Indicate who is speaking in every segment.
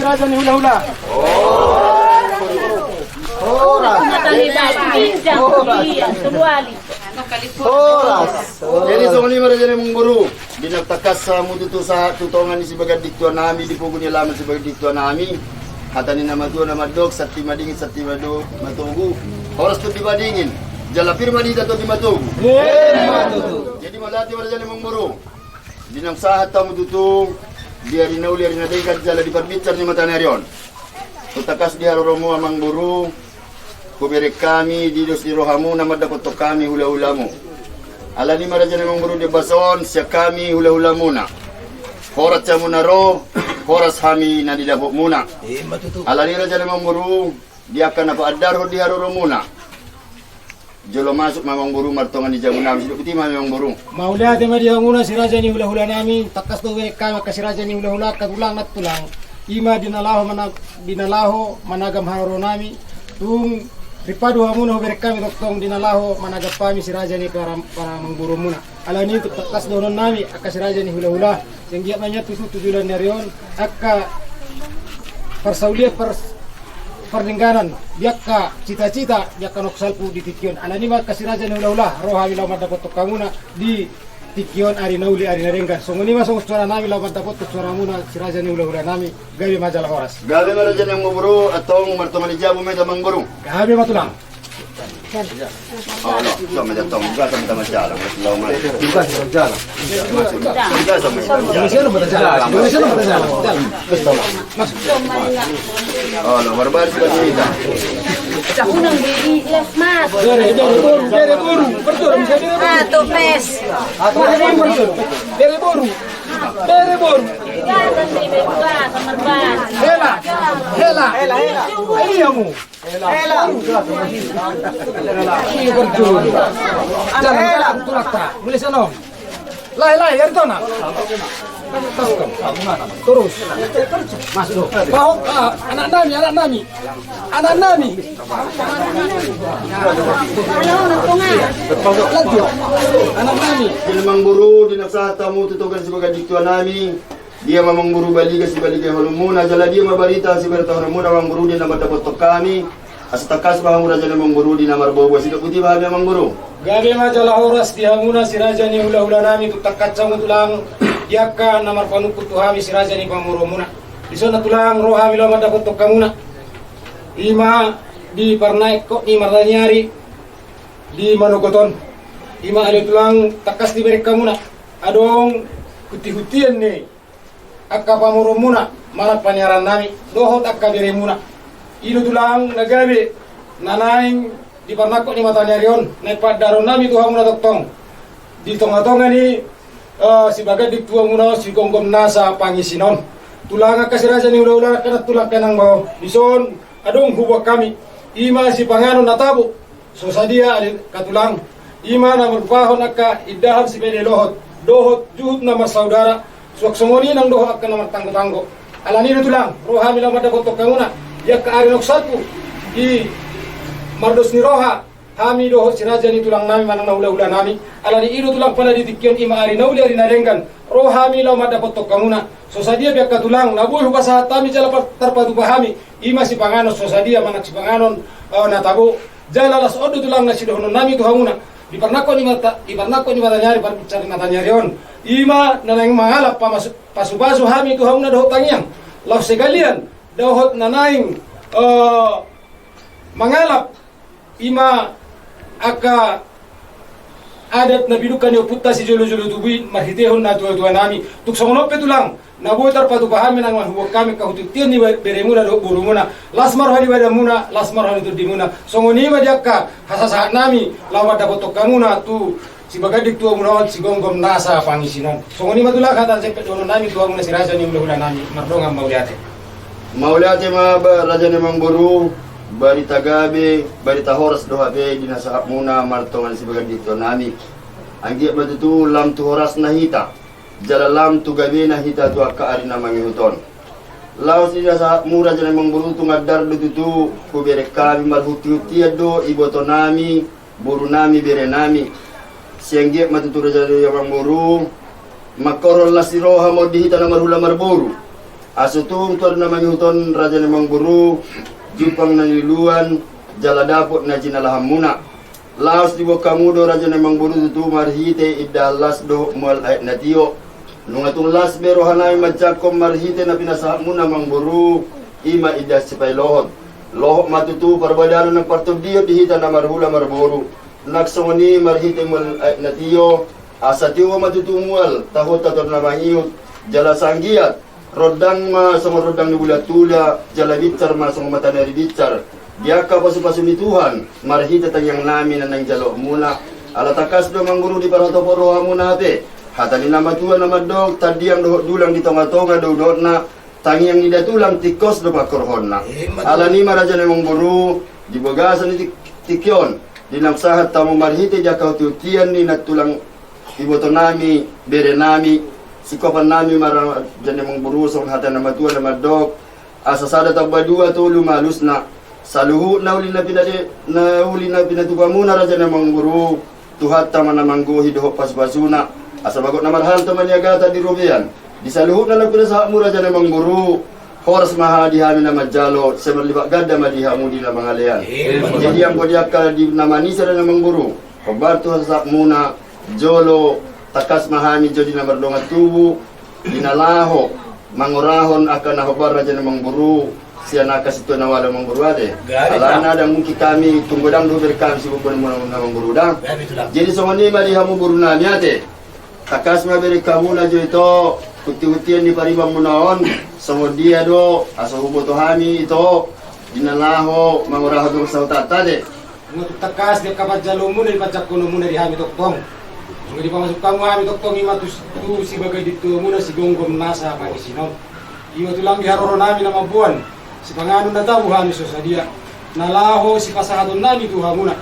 Speaker 1: raja ni hula-hula.
Speaker 2: Jadi song lima raja ni mengguru. Dinagtakas sa mututo sa tutongan ni sebagai diktuan nami di pugun ni laman sebagai diktuan nami. Kata ni nama tu nama dok sati madingin sati madu matugu. Horas tu dibadingin. Jala firma di tato di matugu. Jadi malati raja ni mengguru. Dinang sahat tamu tutu dia rinauli arina dekat jala di perbicar ni mata narion. Tutakas dia romo amang buru. Kuberi kami di dos di rohamu nama dapat to kami hula-hulamu. Ala ni maraja namang buru di bason siya kami hula-hula muna. Horat siya muna ro, horas kami na dilabok muna. Ala ni raja namang buru di akan apa adar ho di haroro muna. Jolo masuk mamang buru martongan di jamunam sido piti mamang buru.
Speaker 1: Maulihat ma dia muna si raja ni hula-hula nami takas to kami ka si raja ni hula-hula katulang nat tulang. Ima dinalaho managam haroro nami tung ripadu hamuna ho kami doktong dinalaho managap kami si raja ni para mengguru muna. Ala ni takas donon nami aka si raja ni hula-hula yang giat nanya tujuan narion aka persaulia perlingkaran biaka cita-cita biaka noksalpu di tikion. Ala ni maka si raja ni hula-hula roha wilau dapat to kamuna di tikion ari nauli ari narenggan. So ngoni masong suara nami lawan dapat suara muna si raja ni hula-hula nami gawe majalah horas.
Speaker 2: Gawe raja ni mengguru atau martongan di jamu meda mengguru.
Speaker 1: Gawe matulang.
Speaker 2: Oh no, sama jatong juga sama jalan. Lalu mas.
Speaker 1: Juga jalan.
Speaker 2: Juga sama jalan.
Speaker 1: Indonesia no jalan. Indonesia no jalan. Betul. Masuk.
Speaker 2: Oh no, barbar sudah cerita.
Speaker 3: Unang beli les mas.
Speaker 1: Bere boru. Betul, bisa bere boru.
Speaker 3: Topes.
Speaker 1: Bere boru. Bere boru.
Speaker 3: Gatan di Betua, Kamarban.
Speaker 1: Hela. Ayamu. Hela. Ini berjul. Jalan tulakta. Boleh sana. Lai, Ertona. Terus. Masuk. Bawa anak nami. Lanjut. Anak nami.
Speaker 2: Dinamang buru dinaksa tamu tutukan sebagai diktuan nami. Dia memang buru baliga si baliga holumuna. Jala dia mabalita si berita holumuna memang buru dia nama dapat tok kami. Astakas bahang raja namang buru di namar bawa sido putih bahang memang buru.
Speaker 1: Gabe majalah horas di hamuna si raja ni hula-hula nami tutakat sang tulang diaka namar panukut tuhami si raja ni pamuromuna. Di sana tulang roha mila madapot tok kamuna. Ima di parnaik kok ni martanyari di manogoton. Ima ada tulang takas di berek kamuna. Adong kuti-hutian ni. Akka pamuromuna marat panyaran nami dohot akka beremuna. Ilu tulang nagabe nanaing di parnakok ni matanyarion naik padaron nami tuhan muna doktong di tonga-tonga ni si bagat di tuang muna si gonggom nasa pangisinon tulang kasi raja ni ula-ula kanat tulang kanang bawa bison adong hubak kami ima si panganon natabo so sadia katulang ima na magpahon akka idahan si pede dohot juhut na masaudara suaksongoni nang dohot akka na magtanggo-tanggo alani na tulang roha mila madakotok kamuna ya ke arinok satu di mardos ni roha kami dohot si raja ni tulang nami manang naula-ula nami ala di ido tulang pada ditikyon ima ari nauli ari narenggan roha mi law madapat to kamuna so sadia biak katulang nabuh basa tami jala tarpadu pahami ima si panganos so sadia manak si panganon natabo jala las odo tulang na si dohonon nami tuhamuna di parnako ni mata nyari parbicara mata nyari on ima nanang mangalap pasu-pasu hami tuhamuna dohot tangiang law segalian dohot nanaing mangalap ima aka adat na binukan yung puta si jolo-jolo tubi marhitehon na tuwa-tuwa nami tuksangonop ito lang nabutar patupahamin ang huwag kami kahututian ni bere muna do buru muna lasmar hani wada muna lasmar hani tudi muna songonima diak ka hasasahat nami lawat dapat tokan muna tu si bagadik tuwa muna si gonggom nasa pangisinan songonima tu lah kata cek dono nami tuwa muna si raja ni mula nami mardongan mauliate
Speaker 2: raja namang buru barita gabe barita horas doha be dinasahap muna martongan si bagan dito nami anggi matutu lam tu horas nahita jala lam tu gabe nahita tu akka ari namang huton laos dinasahap mura jala namang buru tu ngadar dututu kubere kami marhuti ado iboto nami buru nami bere nami sianggi matutu raja namang buru makorol lasiroha mo dihita na marhula marburu Asutung tuan na manghuton raja na mangburu, jupang naniluan, jala dapot na jinalaham muna. Laos di kamudo raja na mangburu tutu marhite idda las do mual ayat na tiyo. Nung atong las bero hanay madjakom marhite na pinasahap muna mangburu, ima idda sipay lohot. Lohok matutu parbadalo ng partugdiyo dihita na marhula marburu. Naksongoni marhite mual ayat na tiyo, asa tiyo matutumual, tahot tator na mangiyot, jala sanggiat, rodang ma sama rodang ni bulatula, jala bicar ma sama mata dari bicar. Diaka pasu-pasu ni Tuhan, marhita tanyang namin na nang jalo muna. Alatakas do mangguru di para toporo muna te. Hatani nama Tuhan nama dog, tadi yang dohot dulang di tonga-tonga do na, tangi yang nida tulang tikos do makorhon na. Alani maraja na mangguru, di bagasan ni tikyon. Dinamsahat tamu marhite jakau tiutian ni natulang iboto nami, bere nami, sikopan nami marang jane mangburu song hata nama Tuhan nama dog. Asasada tabadua tu lumalus na saluhu na uli na pinatuka muna raja na mangburu tuhat tama na mangguhi doho pas-pasuna asa bagot na marhal to manyagata di rubian di saluhu na nagpinasaha mo raja na mangburu horas maha dihami na majalo semerliba gada madihamu di na mangalian jadi ang kodiyaka di namanisa na mangburu pabarto sa muna jolo takas mahami jodi na mardonga tubu dinalaho mangurahon akan nahobar raja na mangburu siya nakasito na wala mangburu ade. Alana dan mungkin kami tunggu dang do berkam si bubon mo na mangburu dang. Jadi songoni mali hamu buru na ate. Takas ma beri kamu na jo ito kuti-kutian di paribang munaon songo dia do asa hubo to hami ito dinalaho manguraho do sa tata de.
Speaker 1: Ngut takas di kapat jalo mo na ipatsak kuno mo na di hami doktong. Ngut di pamasuk kamu hami doktong imatus tu si bagay dito mo na si gonggom nasa pagisinom. Iyo tulang biharoro nami na mabuan. Si pangano na tabu hami sosadia nalaho si pasahaton nami tuha muna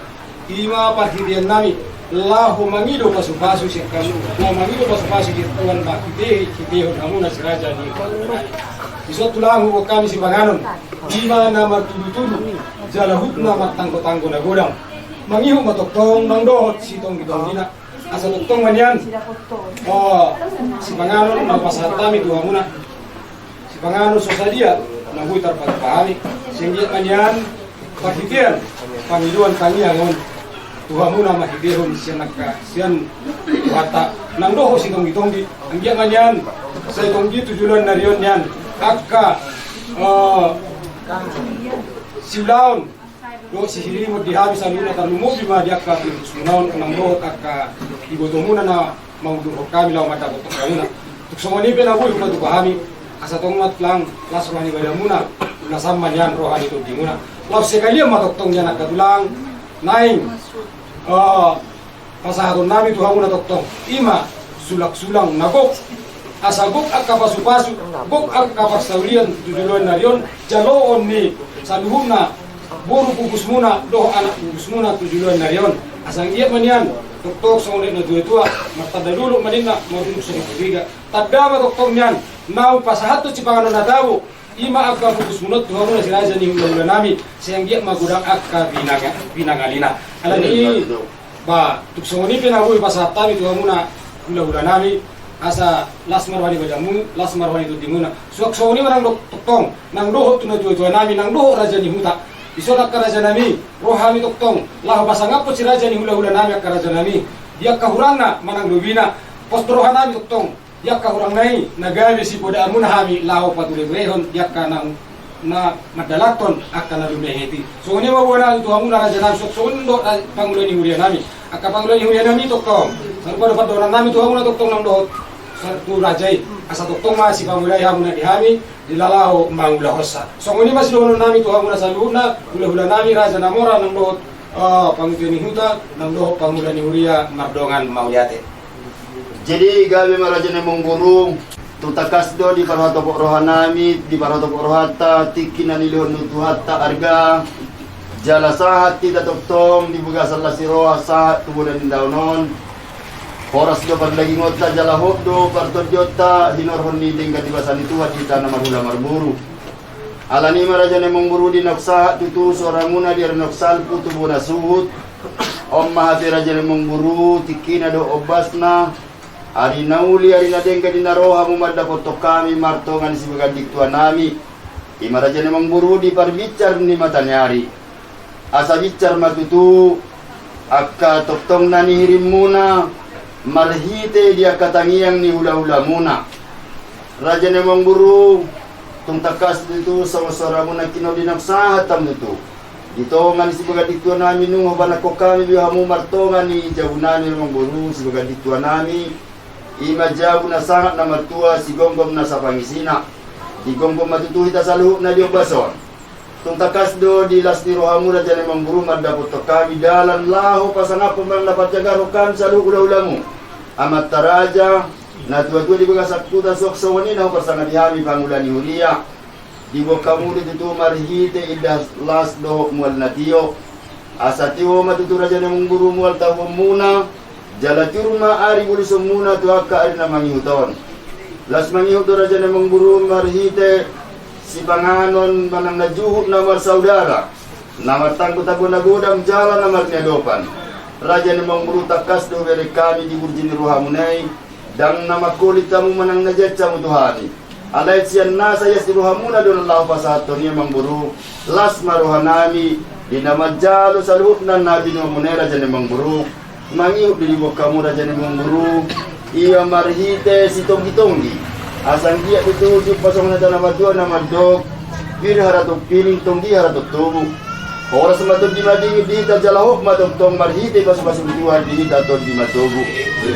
Speaker 1: ima parhirian nami laho mangido pasu-pasu si kamu na mangido pasu-pasu di tuan bakite kite hamuna si raja ni iso tulang hubo kami si panganon ima na martudu-tudu jalahut na matangko-tangko na godang mangiho matoktong nang dohot si tong gitong dina asa toktong manyan si panganon na pasahat kami tuha muna si panganon sosadia nahui terpahami sehingga kanyan pakitian pamiluan kanyangon tuhamu nama hidehon sian wata nangdoho si tonggi anggia kanyan saya tonggi tujuan narion yan akka silaun do si hirimu dihabis aluna talumo bima diakka sunaon nangdoho akka ibotomuna na maudur kami law mata botok kamuna tuksomoni penahui kumatu pahami asa tongat lang laswani badamuna ulasama yan rohani to dimuna law sekali matoktong yan nakatulang naing pasahaton nami to hamuna toktong ima sulak-sulang nagok asa gok akka pasu-pasu gok akka pasaulian tujuan narion jaloon ni saluhuna buru kukus muna doh anak kukus muna tujuan narion asang iya manian doktor songolet na tua martada dulu manina mau duduk sa ketiga tadama doktor niyan nau pasahat to cipangano na dawo ima akka putus munot tuha muna si raja ni hula nami siyang giyak magudang akka binagalina alam ni ba tuksongoni pinabuhi pasahat tami tuha muna hula nami asa las marwani badamu las marwani to dimuna suaksongoni manang doktong nang doho tuna tuha nami nang doho raja ni huta isonak ka raja nami rohami doktong laho basangapot si raja ni hula nami akka raja nami dia kahurangna manang lubina postorohan nami doktong yak kahurang nai nagawi si poda amun hami lao patulih rehon yak kanang na madalaton akan na lumeheti so ni mawala itu amun raja nami sok sondo pangulan ni huria nami akka pangulan ni huria nami toktong sarpa dapat orang nami tu amun toktong nang dohot sartu rajai asa toktong masih pangulai amun di hami dilalao mangula hosa so ni masih dono nami tu amun saluna hula nami raja namora nang dohot pangulan ni huta nang dohot pangulan ni huria mardongan mauyate.
Speaker 2: Jadi gawe maraja na mangburu tutakas do di parhato rohanami di parhato rohata tikina nilihon nutuhatta arga jala sahat tidak toktong di bugasan lasiroha sahat tubunan daunon horas do lagi ngota jala hokdo partodjota hinorhon ni dingga di basan itu hati tanah marhula marburu alani maraja na mangburu di noksahat tutu soramuna di noksal putubuna suhut om mahati raja na mangburu tikina do obasna Ari nauli ari nadengka dinaroha mo madapoto kami martongan si bagadik tua nami. Imaraja namang buru di parbicar ni matanyari. Asa bicar matutu akka toktong na nihirim muna marhite dia katangiang ni hula-hula muna. Raja namang buru tung takas dito sa wasara mo na kinodinaksahat tam dito. Dito nga ni si bagadik tua nami nung habanako kami biha mo martongan ni jabunani namang buru si bagadik tua nami. Imajabu na sangat na martua si gonggom na sa pangisina. Di gonggom matutuhita sa luhuk na diyo bason. Tung takas do di las ni rohamura dyan emang buru madapot to kami dalan laho pasangap pemang dapat jaga rokan sa luhuk ulah-ulamu. Amat taraja na tua-tua di bagas aktuta sok sawani na pasangap dihami pangulan ni hulia. Di bokamu di tutu marhite idah las do mual natiyo. Asatiwo matutura dyan emang buru mual tahu muna. Jala turma ari buli semuna tu akka ari na mangihuton. Las mangihuton raja na mangburu marhite si panganon manang najuhut na marsaudara. Namar tangko tago nagodam jala na marniadopan. Raja na mangburu takas do beri kami di burjini ruhamunay. Dang nama kulit tamu manang najat samu Tuhani. Alay siyan nasa yas di ruhamuna don Allah pasaton niya mangburu. Las maruhanami di nama jalo sa luhut na nabi nuhamunay raja na mangburu. Mangiup di bawah kamu raja nemong guru ia marhite si tonggi-tonggi asang dia dituju pasang na nama dua nama dog bir haratok piling tonggi haratok tubu oras matok di madingi di tajalahok matok tong marhite pasang tuan di taton di matobu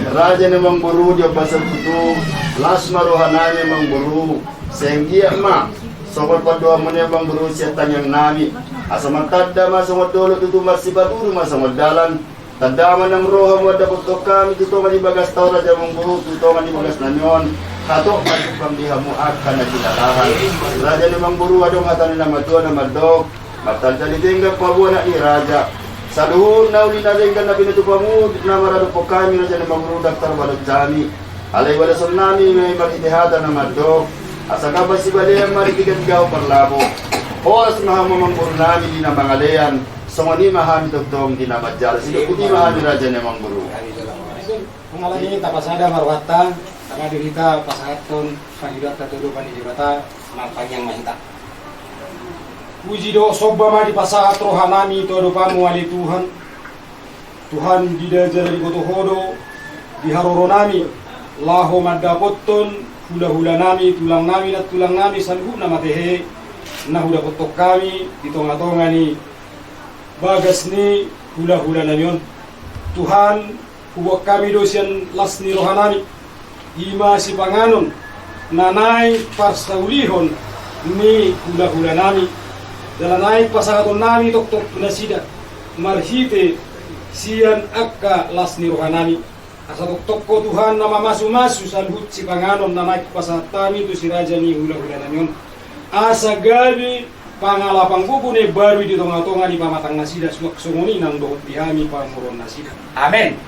Speaker 2: raja nemong guru dia pasang tutu las marohananya nemong guru senggia ma sokol padua menembang guru setan yang nami asam tadda masang dolo tutu marsibaduru masang dalan tadaman ng roha mo dapat to kami tutongan di bagas tao raja mong guru tutongan di bagas nanyon kato masukang diha mo akan na kinalahan raja ni mang guru adong hatan na matua na madog matal jali tingga pabuan na ni raja sa luhun na uli na tingga na pinutupamu na marado po kami raja ni mang guru daktar walog jami alay wala son nami may magitihatan na madog asa kabas si balayang maritigan gaw parlabo oras mahamamang guru nami di na mangalayan Songoni mahami togtong dinamajal sila putih mahami raja nemang guru.
Speaker 1: Mengalami tapasada marwata karena dirita pasaton panjurat tertuduh panjurata mampanyang mahita. Puji do sobba ma di pasahat rohanami todo pamu ali Tuhan. Tuhan di dajal di koto hodo di haroronami laho madapotton hula-hula nami tulang nami salhu nama tehe nah huda kotok kami di tonga-tonga ni bagas ni hula-hula namin Tuhan huwag kami dosian las ni rohanami ima si panganon nanay pasaulihon ni hula-hula nami dalanay pasakaton nami tok-tok tunasida marhite siyan akka las ni rohanami asa tok-tok ko Tuhan na mamasu-masu salhut si panganon nanay pasatami tu si raja ni hula-hula namin asa gabi pangalapang bubune baru di tonga-tonga di pamatang nasida suwak sumuni nang dohot dihami pamuron nasida. Amin.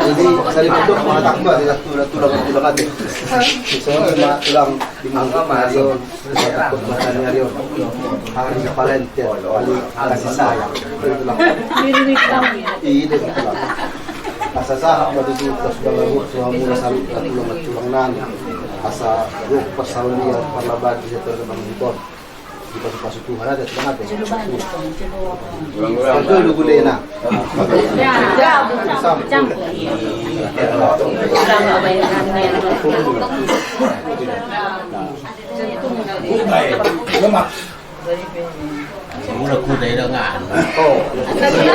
Speaker 4: Jadi saya bentuk mga takba di tulang atin. So tulang di mga mayon sa takot matanaryo. Hari sa parente, ali kasi saya. Tulang. Iide tulang. Asa sahak matututas balabot sa mula sa tulang at tulang nani. Asa ruk pasauliya parlabad sa tulang motor. Di pasok-pasutuhan natin tulang atin. Ito lugulay na.
Speaker 1: Lemak.
Speaker 5: Udah kuda dengan.
Speaker 4: Oh,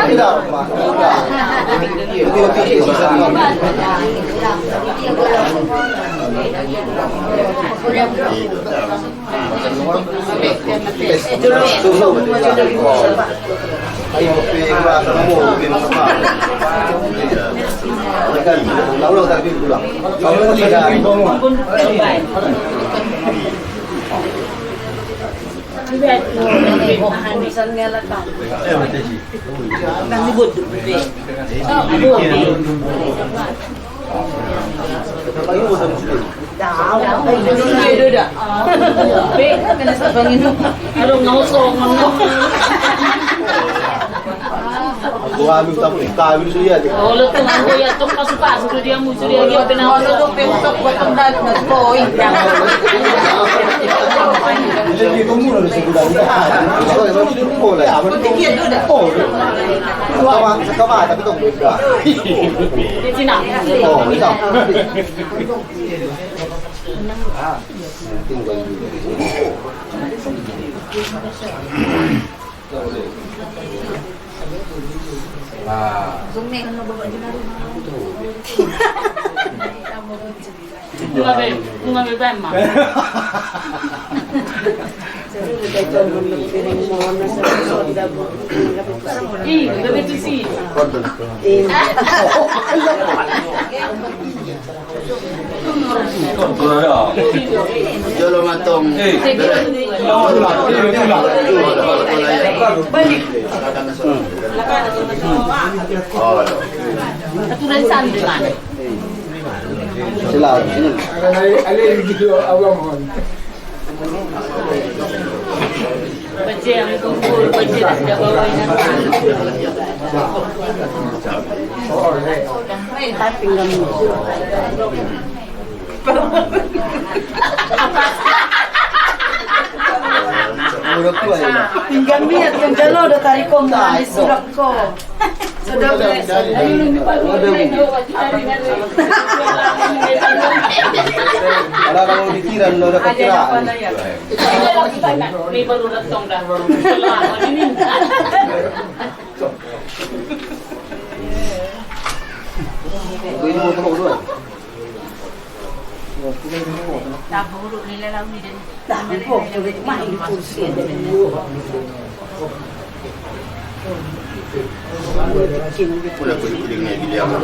Speaker 4: tidak, Pak. Lebih bisa ayo pira kamu pira apa? Kan lalu tadi pulang. Kalau tidak Wah, tahu sudah.
Speaker 3: Oh, lo tengah ya tok pasuk dia musuh dia gitu nah lo pentok potong dan koi.
Speaker 4: Jadi itu mulu di sebelah. Oh, itu boleh.
Speaker 3: Tiket udah.
Speaker 4: Oh. Sama tapi itu enggak.
Speaker 3: Di Cina.
Speaker 4: Oh, itu.
Speaker 3: Bunga bebek mah. Ih, bebek itu sih.
Speaker 2: Jolo matong.
Speaker 3: Balik. Aturan sandi mana?
Speaker 4: Selalu sini.
Speaker 3: Baca yang kumpul, baca dah sudah bawa tapi enggak muncul.
Speaker 4: Udah tua ya.
Speaker 6: Tinggal lihat yang jalo udah tarik koma di surat ko. Sudah
Speaker 4: Ada kalau pikiran udah kekiraan.
Speaker 3: May baru datang dah. Selamat ini.
Speaker 4: Ini mau tunggu dulu.
Speaker 3: Dahulu nila lang ni din.
Speaker 6: dami po, ulit main kursi.
Speaker 2: Pula kuning na bili ako.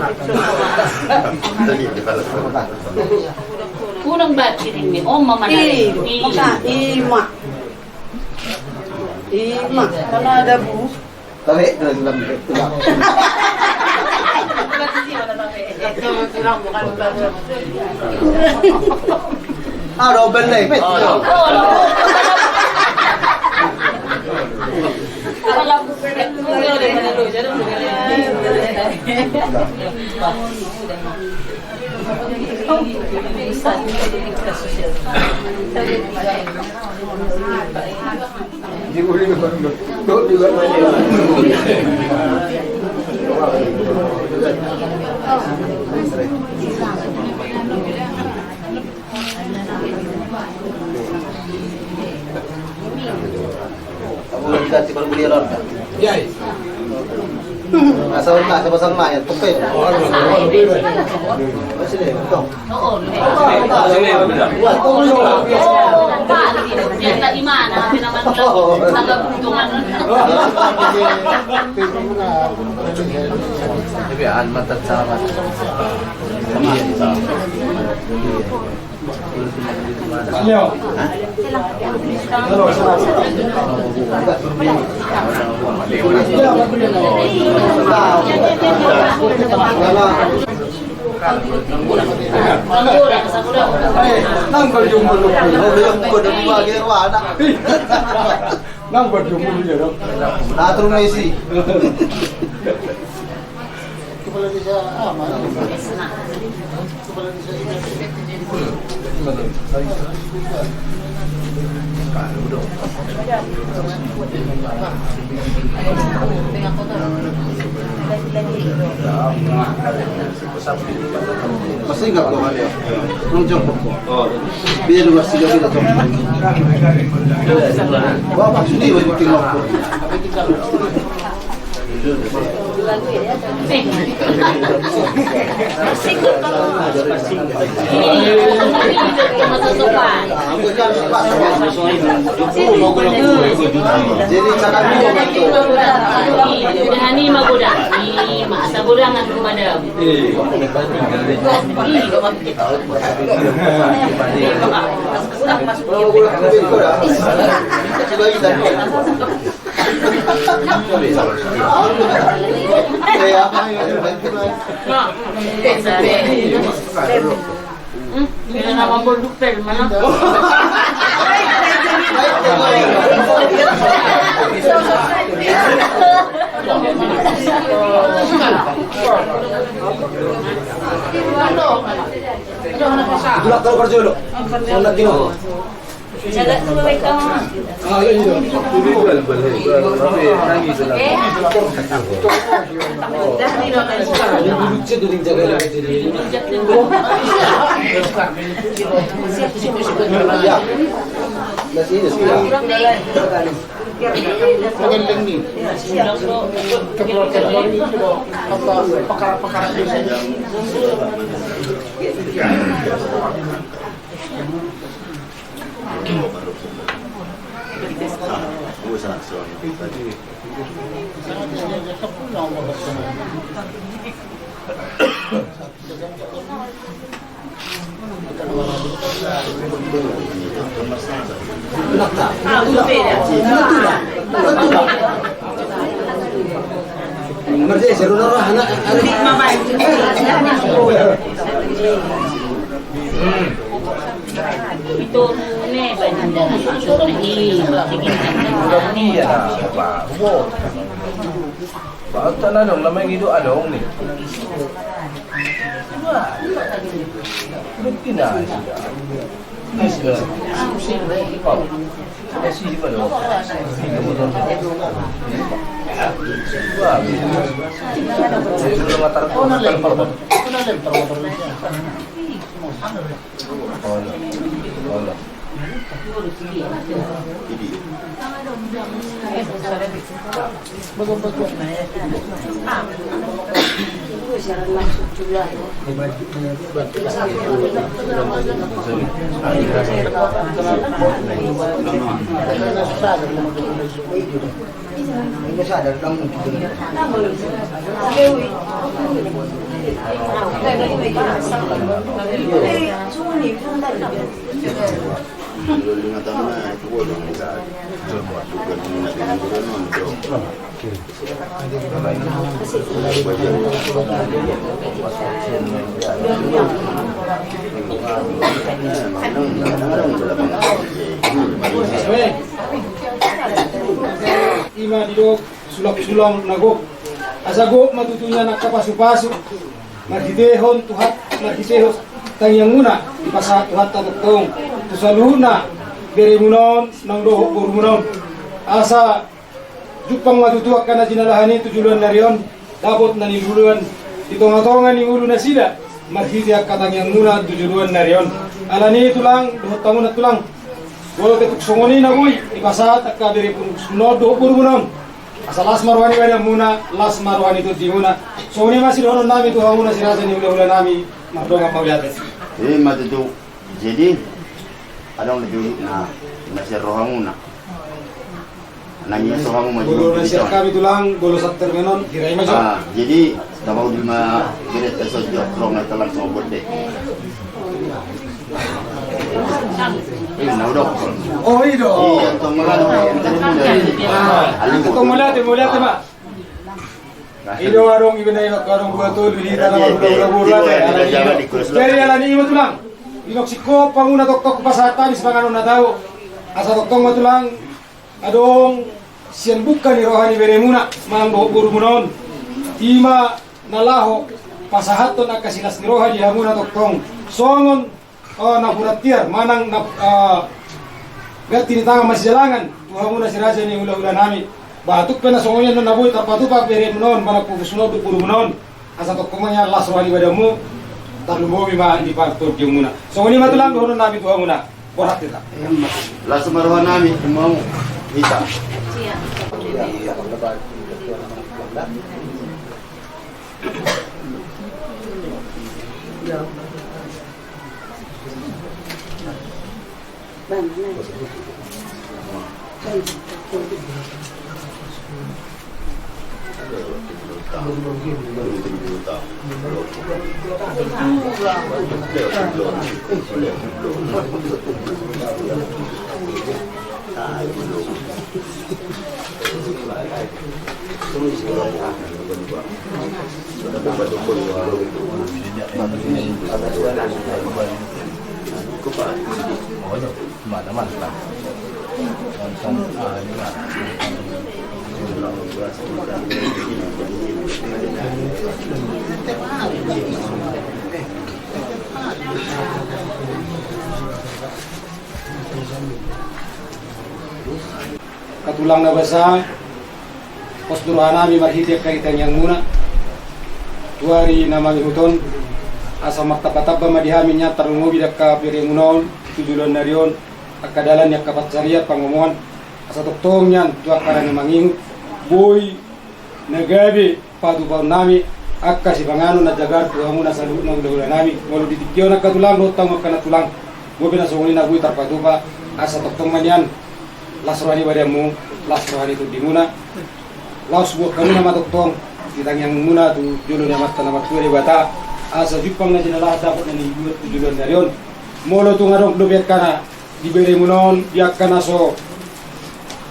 Speaker 2: Tadi di pala.
Speaker 3: Kunang bat kiring ni Om Mama na.
Speaker 6: Maka ima. Ima, kalau ada bu.
Speaker 4: Tarik dalam tulang. Robin nih, bet. Kamu ganti baru beli lor.
Speaker 1: Ya.
Speaker 4: Asal na sa basang na yan, tukay. Sila, ito.
Speaker 3: Oo.
Speaker 4: Tuloy mo.
Speaker 3: Yan na imana, naman tagapuntungan.
Speaker 5: Sabihan matat sama.
Speaker 1: Leo.
Speaker 4: Nang berjumpa lu, yang bodoh di bagian mana?
Speaker 1: Nang berjumpa dia dong.
Speaker 4: Natur Messi. Masingkat ko kali. Nung jump ko. Biar luas sila kita jump. Wah, maksudnya wajib tinggal ko.
Speaker 3: Matutupan.
Speaker 4: Jadi cakap ni
Speaker 3: Hani magoda. Masa gudangan madam. Kaya naman produkter mana?
Speaker 4: Tulak taruh kerja dulu. Solat dulu.
Speaker 3: Jaga tu baik kamu.
Speaker 4: Emergency, seru nara anak.
Speaker 3: Itu ni banyak susu ni.
Speaker 5: Iya, Pak. Pak, tanah dong, namanya gitu adong nih. Berhenti dah sudah. Ini sudah. Kasih di mana? Wah, sudah matar kau nak lempar. Oh.
Speaker 1: Ima didok sulap-sulang nagok. Asagok matutunya nakapasu-pasu. Nagidehon tuhat, nagidehon tangyang muna. Ipasa tuhat tatutong. Tusaluna, berimunon, nang doho burmunon. Asa jupang matutuak ka na jinalahani tujuluan na riyon. Dapat na niluluan. Itongatongan ni ulo na sila. Marhitiak katangyang muna tujuluan na riyon. Alani ito lang, dohot tangon at tulang. Walau ketuk songoni na uy, ipasat at kabiri pun sunod doho burmunon. Asa las marwani ba muna, las marwani itu di muna. Songoni masih dohonon nami tuha muna sirasan ni ula-ula nami. Mardonga mauliatin.
Speaker 2: Matutu. Jadi ada yang lebih nasir rohamu nak. Nanya rohamu maju.
Speaker 1: Golo nasir kami tulang, golo satter menon, kirai maju.
Speaker 2: Jadi tahu di mana biret esok dia kerong telan sama berde. Nah udah.
Speaker 1: Oh itu.
Speaker 2: Iya, tomalan.
Speaker 1: Ito mulate ma. Ido warung ibinay warung buatul bilita na mabula-bula. Dari alani imo tulang. Inoksiko panguna tok-tok pasatan is pangano na daw. Asa tok-tok mo tulang adong siyan bukan ni rohani beremuna mambo burumunon. Ima nalaho pasahaton akasilas ni rohani hamuna tok-tong. Songon napuratiar manang gati ni tangan masih jalangan. Tuhamuna si raja ni ula-ula nami. Batuk pena songonya na nabuy tapatupa beremuna manang pusunod burumunon. Asa tok-tong las rohani badamu. talumobi ma di parto di muna. So ini matulang doon namin tuha muna. Borat kita.
Speaker 2: Langsung maruhan namin mau isa.
Speaker 1: Katulang na basa, posduruhan namin marhitik kaitan yang muna. Tuari na mangihuton, asa magtapatabba madihamin niya tarungubi ka pirimunon, tujulan na riyon, akadalan niya kapatsariat pangumuhan. Asa tuktong niyan, tuwa ka na mangihut, boy, nagabi, padupaw nami, akka si pangano na jagar, tuwa muna sa loob ng ulan nami. Walau ditikyo na katulang, lutang magkanatulang, gobi na sungulin na buhay tarpatupa, asa tuktong man yan. Lasrohani badamu, lasrohani tu di muna. Laos buat kami nama doktong, kita yang muna tu julu nama tanah matu di bata. Asa jupang na jenala dapat na nibuat tu julu narion. Molo tu ngadong dobet kana diberi munon dia kana so.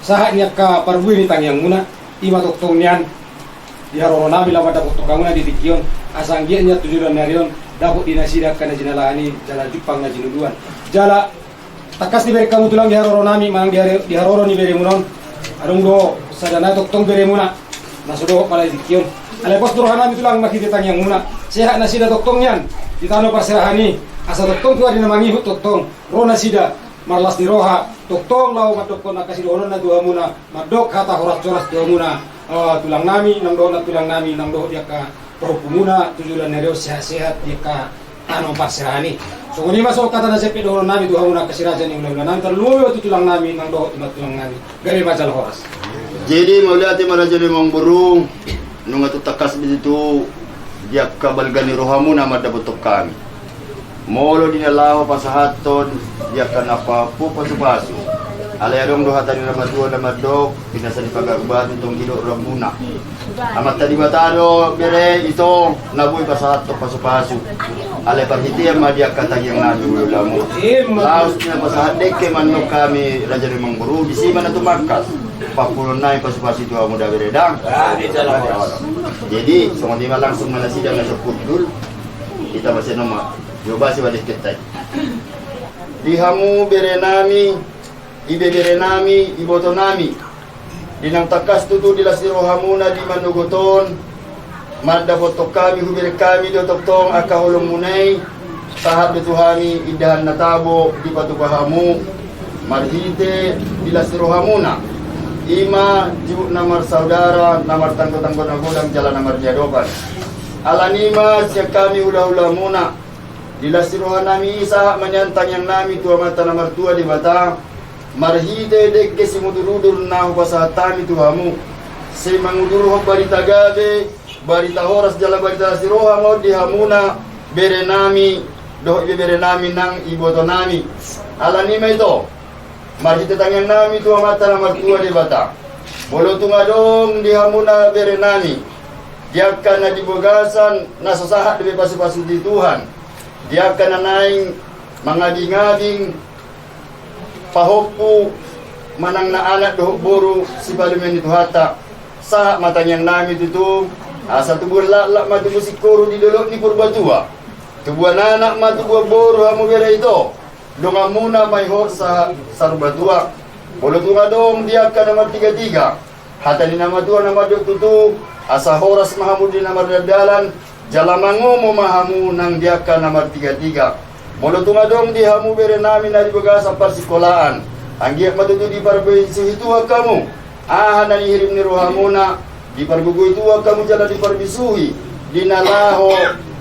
Speaker 1: Sahatnya ka parbuini tang yang muna. Ima doktong nian. Dia rorona bila pada doktong kamuna di tikion. Asa anggianya tu julu narion dapat dinasida kana jenala ani jala jupang na jenuluan. Jala takas ni beri kamu tulang diharoro nami mang diharoro ni beri munon adung do sadana doktong beri muna nasudo pala dikion ale pos durohan nami tulang makikita yang muna sehat na sida doktong yan ditano pasirahani asa doktong tu adina mangihu doktong rona sida marlas di roha doktong lau madokon nakasi dohonon na dua muna madok hata horas coras dua muna tulang nami nang do na tulang nami nang do dia ka perhubungan tujuan nereo sehat-sehat dia ka ano pasirahani. So kung masuk kata na sepi doon namin duha muna kasi raja ni ulang namin terluyo tutulang namin nang doon tulang namin gari macam horas.
Speaker 2: Jadi mauliati maraja ni mong burung nung atutakas dito dia kabalgani rohamu na madabotok kami. Molo dinalaho pasahaton dia kanapa pupasu-pasu. Alayarong dohatan ni ramadua na madok pinasan pagagbat itong gido ramuna. Amat tadi batado bere ito nabuy pasahato pasu-pasu. Ale parhiti ang madia katang yang nabi ulamo. Laos niya pasahadek ke manok kami raja ni mong burung di sima na tumakas. Papulo na yung pasu-pasu itu muda beredang. Jadi semua lima langsung malasidang na sa kudul. Kita masih nama. Coba sih balik kita. Dihamu berenami, ibe berenami, iboto nami. Dinang takas tutu dilasiro hamuna di manugoton. Madda botok kami, hubir kami dotoktong akahulong munay. Sahat betuhami idahan natabo di patukahamu. Marhite dilasiro hamuna. Ima jibuk namar saudara, namar tanggo-tanggo nagodang jalan namar diadopan. Alanima siya kami hula-hula muna. Dilasiruhan nami isa manyantang yang nami tua mata namar tua di bata. Marhide dekke si mudurudur na hubasatami tuhamu. Si manguduruh barita gabe, barita horas jala barita siroha mo dihamuna bere nami, doh bere nami nang iboto nami. Alanima ito. Marhide tangyang nami tua mata namar tua di bata. Bolo tungadong dihamuna bere nami. Diakan na dibogasan nasasahat di pasu-pasu di Tuhan. Dia akan naing mangabing-abing pahokpo manang na anak dohok boro si balumen itu hata sa matanyang nami itu asa tubur lak matu musikoro di dolok ni purbatua tubuan anak matu buah boro amu bera itu donga muna may hor sa sarbatua bolo tunga dong dia akan nomor 33 hata ni nama tua nama dok tutu asa horas mahamud di nama dalan Jalamango mo mahamu nang diaka nomor 33. Molo tungadong di hamu bere nami na dibagasa parsikolaan. Anggiak matutu di parbe suhituha kamu. Aha na hirim ni rohamuna di pargugo ituha kamu jala di parbisuhi. Dinalaho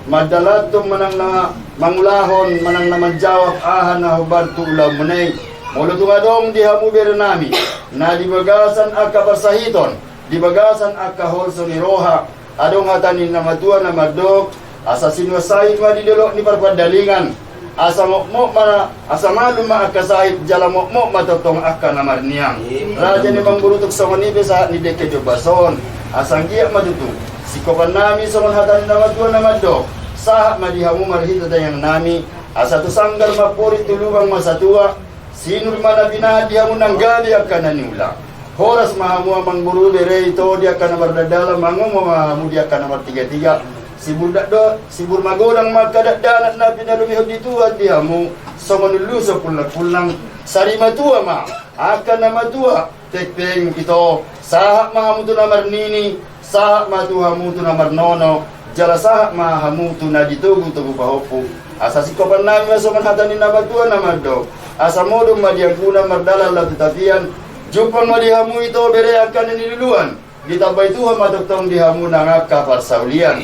Speaker 2: madalatong manang na mangulahon manang na manjawab ahan na hubad tu ulam munay. Mula tungadong dihamu berenami na dibagasan akka parsahiton, dibagasan akka holso ni roha, adong hatanin na matua na madok, asa sinwasahit ma didolok ni parpadalingan, asa mokmok mana, asa malum ma akka sahit jala mokmok matotong akka na marniang. Raja ni mangburutok sa manibe sa ni deke jobason, asang giyak matutu, sikopan nami sa hatanin na matua na madok, sahak madihamu marhita dayang nami, asa tu sanggar mapuri tulungang masatua, sinul mana binadihamu ng gali akka naniula. Horas mahamu amang buru bere ito di akan nomor dadala mangomo mahamu di akan nomor 33. Sibur magodang magkadadanat na pinalumihod dituan dihamu sa manuluso pulang sari matua ma akan na matua tekpeng ito sahak mahamu tu namar nini sahak matuhamu tu namar nono jala sahak mahamu tu na ditugu tugu pahopu asa sikopan nami asoman hatanin na matua na maddo asa modong madiang kuna mardala la tutapian jupang madihamu ito bere akan niluluan ditabay Tuhan matutong dihamu na nga kaparsaulian.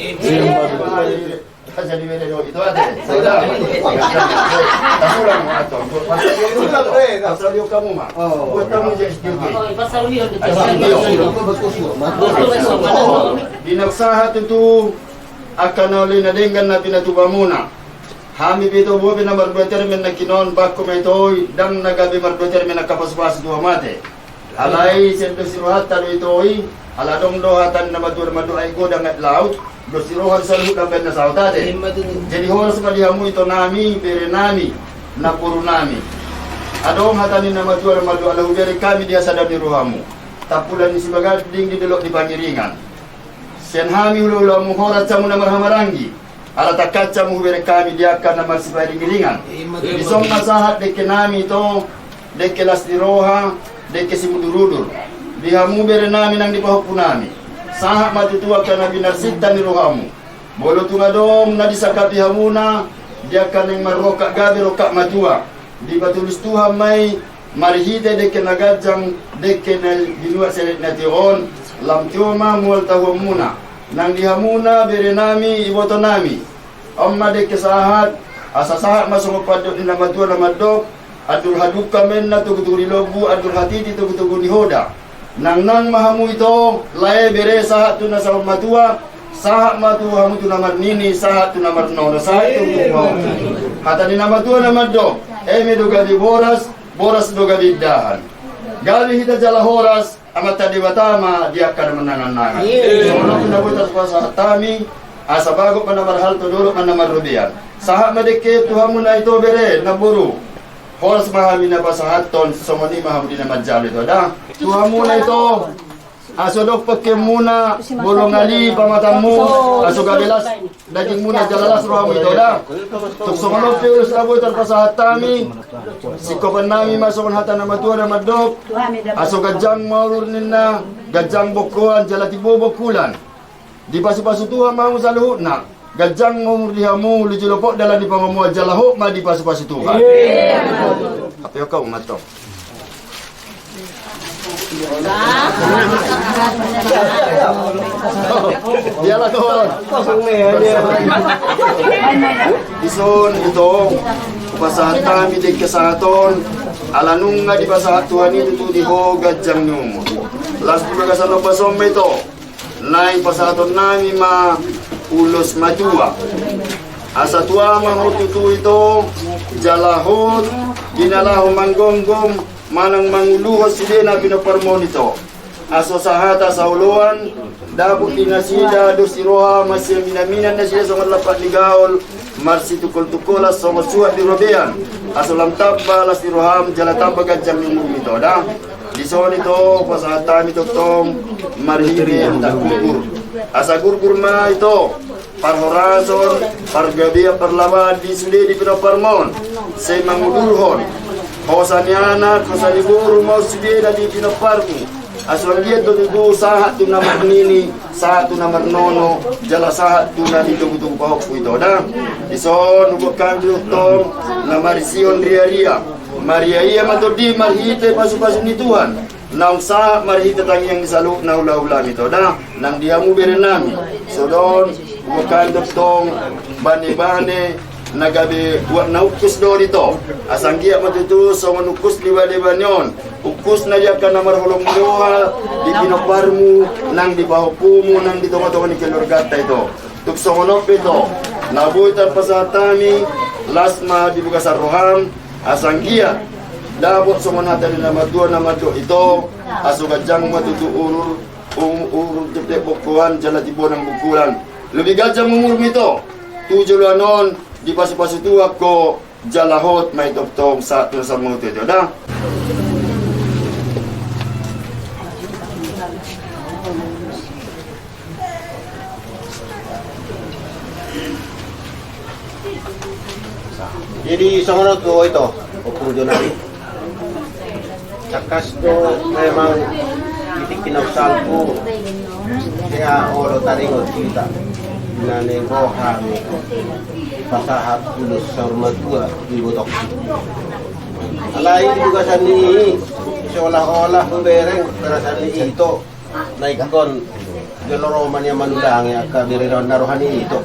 Speaker 2: Jadi bere itu ate. Sudah. Tasulang mo ato. Pasalyo kamu ma. Buat kamu jadi duty.
Speaker 3: Pasalyo
Speaker 2: Dinaksahat itu akan oleh nadenggan na pinatuba muna. Hami pito bobe na marbetermen na kinon bako metoy dang nagabi marbetermen na kapaspas dua mate. Alai sendo sirohatan itoi aladong dohatan na madur ay godang at laut do sirohan sa luhut ang na sautate. Jadi horas madihamu ito nami bere nami na puro nami. Adong hatanin na madur alahu bere kami dia sadar di rohamu. Tapulan ni sibagading di delok di pangiringan. Sen hami hulu mu horat sa muna marhamarangi. Alata kaca mu bere kami dia akan na marsipay di giringan. Isong masahat deke nami ito deke las di roha deke si mudurudur dihamu bere nami nang dipahupu nami sahak matutua kana binarsita ni rohamu bolo tungadong na disakapi hamuna dia kaneng marokak gabi rokak matua di batulus Tuhan may marihite deke nagajang deke na dinuat selet na tiron lam tioma mual tahumuna nang dihamuna bere nami iboto nami amma deke sahat asa sahat masuk padok ni matua na madok adur haduk kamen na tugu-tugu di lobu adur hatiti tugu-tugu di hoda nang mahamu ito lae bere sahat tu na sa matua sahat matua hamu tu namar nini sahat tu namar nono sahat tu hata ni namatua na maddo eme doga di boras doga di dahan gali hita jala horas amata di batama dia akan menangan-nangan sono pinabutas puasa hatami asa bago pa namar hal to dulu pa namar rubian sahat madeke tu hamu na ito bere naburu horas mahami na pasahaton somoni mahami na majali to da tuha muna ito asodok pake muna bolong ali pamatamu aso gabelas daging muna jalalas rohamu ito da tuk somonok pius abo tan pasahatami sikopan nami masukon hata na matua na madok aso gajang maulur ninna gajang bokoan jalati bobokulan di pasu-pasu tuha mahu sa luhut na gajang mumurdihamu lijulopok dalam di pamamuat jalahok ma di pasu-pasu Tuhan. Apa kau matok? Dialah kawan. Ison ito pasahat kami di kesaton alanung nga di pasahat Tuhan itu di ho gajang nyum. Las pagkasan pasom ito. Naing pasahaton nami ma ulos matua asa tua mahututu ito jalahot ginalaho manggonggom manang manguluhos sila na pinaparmon ito aso sahata sa uluan dabot dinasida dosiroha masya minaminan na siya sa malapat ni gaol marsi tukol-tukolas sa masuat di robean aso lamtab balas di roham jalataba gajang yung ito da dison ito pasahatan ito tong marhiri tak gugur asa gugur ma ito parhorazon pargabia parlawan di sudi di pinaparmon say mangudurhon hosanyana kosaliburu mau sudi di pinaparmu aswang dia tu sahat tu namar nini sahat tu namar nono jala sahat tu na ditugu-tugu pahok ito da dison ubukan tong namar sion ria Maria iya matodi marhite pasu-pasu ni Tuhan nang sa marhite tangi yang disaluk na ula-ula ito da nang diamu bere nami so don Bukan tong bani-bani nagabi wa naukus do dito. Asang giya matutu so manukus liwa-liwa nyon. Ukus na diya ka na marhulong doha di pinoparmu nang di bahupumu nang di tomatongan ni kelurgata ito. Tukso ngonop ito. Nabuitan pasatami lasma di buka saruham asang giya dabot so manatan na madu ito asugat jang matutu urur tepte bukuan jala tibo ng bukulan. Lebih gajang mumurm ito. Tujulanon di pasu-pasu tu ako jalahot may toptong sa tusa mo ito dah.
Speaker 4: Jadi sumunod ko ito, upudo namin. Sakas to memang itikinausal ko. Kaya olo taringot kita. Nanego kami. Pasahat ulus sa rumah tua di botok. Alay tugasan ni seolah-olah bereng perasan ni itu naikon geloroman yang manulangi akabirin narohani itu.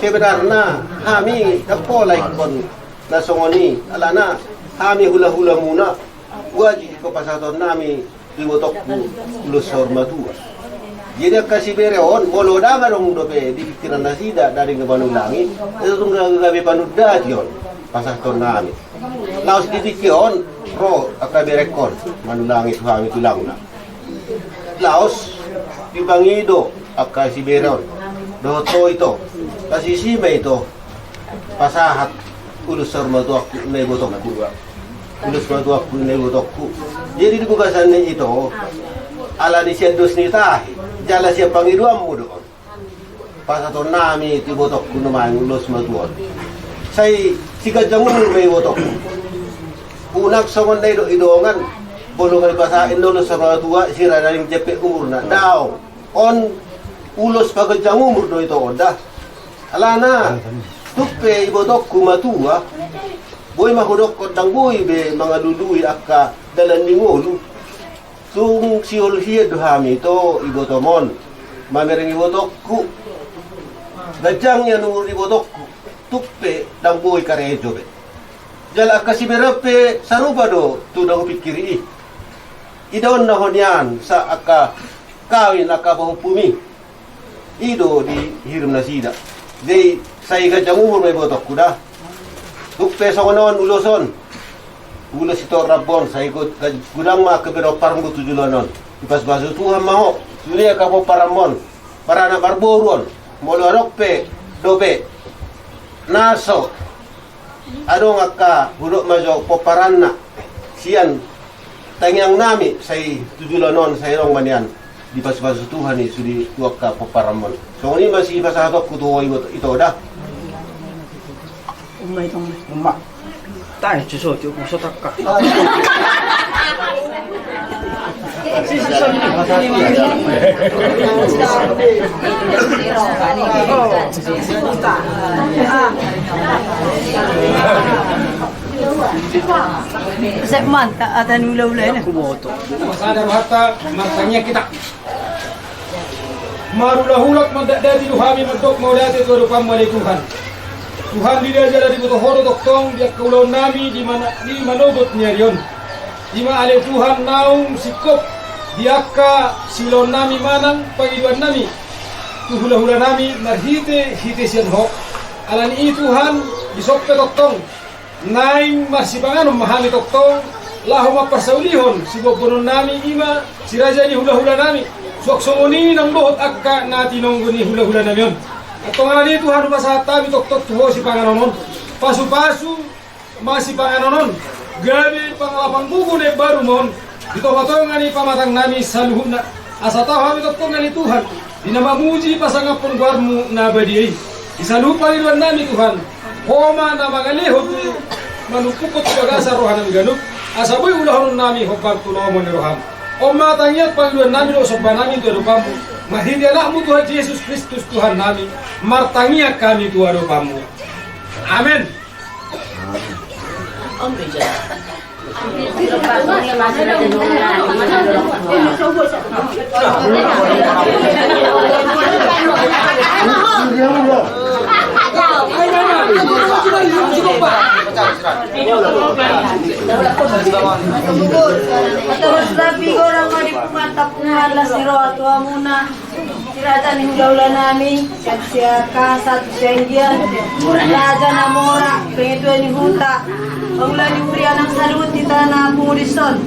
Speaker 4: Sebenarnya kami kapolay kon nasongoni alana kami hula-hula muna wajib ko pasaton nami iwotok ulus sa rumah tua. Jadi kasih bereon, bolo daga dong dope di pikiran nasida dari kebanulangi, itu tunggu gawe panudat yon, pasah ton nami. Laos didikion, pro akaberekon, manulangi suami tulang na. Laos dibangido akasih bereon, doto itu, kasih sima itu, pasahat ulus sormatu aku nebotokku, ulus matu aku nebotokku. Jadi di bukasan itu, ala ni siadus ni tahi. Jala siya pangiruan mo doon. Pasaton nami tibotok ko naman ulos matuon. Say sikadjamul may botok. Unak sa manday do idongan. Bolo kay pasain ulos sa mga tuwa sira na ring jepe umur na. Daw on ulos pagkadjamul do ito oda. Ala na. Tupe ibotok ko matuwa. Boy mahudok ko dang boy be mga luluy akka dalan ni ngulu. Tung siul hiya duhami to ibotomon mamereng ibotokku gajang ya nungul ibotokku tuppe dang boy karejo be jala kasiberape saruba do tudang pikiri idon na honyan sa aka kawin aka bahupumi ido di hirum nasida dei sai gajang umur may ibotokku da tuppe songonon uloson ulos ito rabon sa ikot gudang mga kabiro parang butujulanon ipas baso Tuhan maho sulia ka po paramon para na barboron molorok pe dobe naso adong ka hudok majo po paranna siyan tangyang nami sa tujulanon sa irong manian di pas baso Tuhan ni sudi tuwak ka po paramon so ini masih pasahatok kutuwa ito dah
Speaker 6: umay tong umma. Tayo, chuso, tiyo kung sotak ka. Sa manta, atan ulaw-ulay na.
Speaker 1: Kumoto. Masada bahata, matanya kita. Marulahulak mandadadi luhami mandok maulati tuadupang mali Tuhan. Tuhan dia jadi dibutuh horo doktong dia kaulau nami di manobot nyarion. Di ale Tuhan naung sikop diaka silon nami manang pangiduan nami. Tuhula-hula nami marhite hite sian ho. Alani Tuhan disokpe doktong. Naing masih panganom mahami doktong. Lahu mapasaulihon sibo bonon nami ima si raja ni hula-hula nami. Sok songoni nang bohot akka nati nonggo ni hula-hula nami yon. Atong ani Tuhan pasat tabi tok tuho si panganonon. Pasu-pasu masih panganonon. Gabi panglapang buku ne baru mon. Dito matong ani pamatang nami saluhuna. Asa tahu kami tok ngani Tuhan. Dinamamuji pasangapon guarmu na badiai. Isalupa iluan nami Tuhan. Homa na magalihot manupukot bagasa rohanang ganuk. Asa boy ulahon nami hopag tulomon ni rohan. Oma tangyat pangluan nami lo sopa nami tu adupamu. Mahindi anakmu Tuhan Yesus Kristus Tuhan nami. Martangiak kami tu adupamu. Amin.
Speaker 3: Amin.
Speaker 6: Terus rapi orang mau dipumatap ngalas si Roa tua muna. Sirata ni hula-hula nami, siya kasat, siya raja na mora, pengetua ni huta. Pangula ni Urian ang salut di tanah pengurison.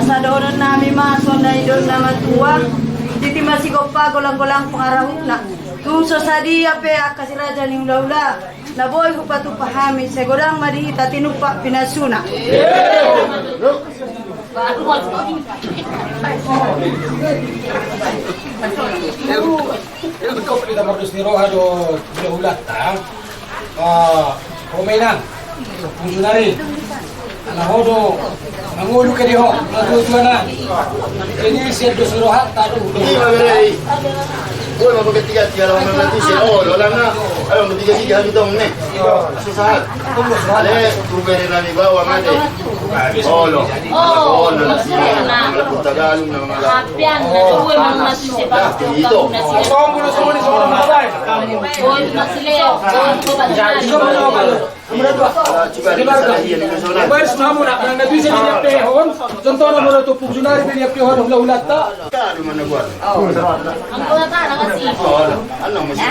Speaker 6: Asa doon nami mason na idol na matua. Titi masih gopa golang-golang pengarahut na. Kung sasadia pe kasi raja ni hula-hula. Naboy hupatu pahami, segodang madihita tinupa pinasuna.
Speaker 1: Ikaw kita berdus ni Roha do ulat ta. Romainan. Fungsionari. Ala hodo mangulu ke diho, matutuan na. Jadi siya do Roha ta do.
Speaker 2: Hindi mabiray. Uy, mapagkatiga-tiga lang naman natin siya. Wala na. Ayaw, matiga-tiga dito ne. Susahat. Ale, tubay rin namin bawang ate. Olo. Olo na siya. Mga Tagalog na mga
Speaker 3: Hapian na tuwe mga nasusipa.
Speaker 2: dito.
Speaker 1: Song mo ni song mo bay.
Speaker 3: Oy, masileo.
Speaker 2: Coba di sana iya ni personal.
Speaker 1: Bayar semua mo na ang nabisa niya pehon. Contoh na mo na to fungsionari niya pehon ulat ta.
Speaker 2: Kano man nagwan?
Speaker 3: Ang kulata na kasi.
Speaker 2: Olo. Ano mo siya?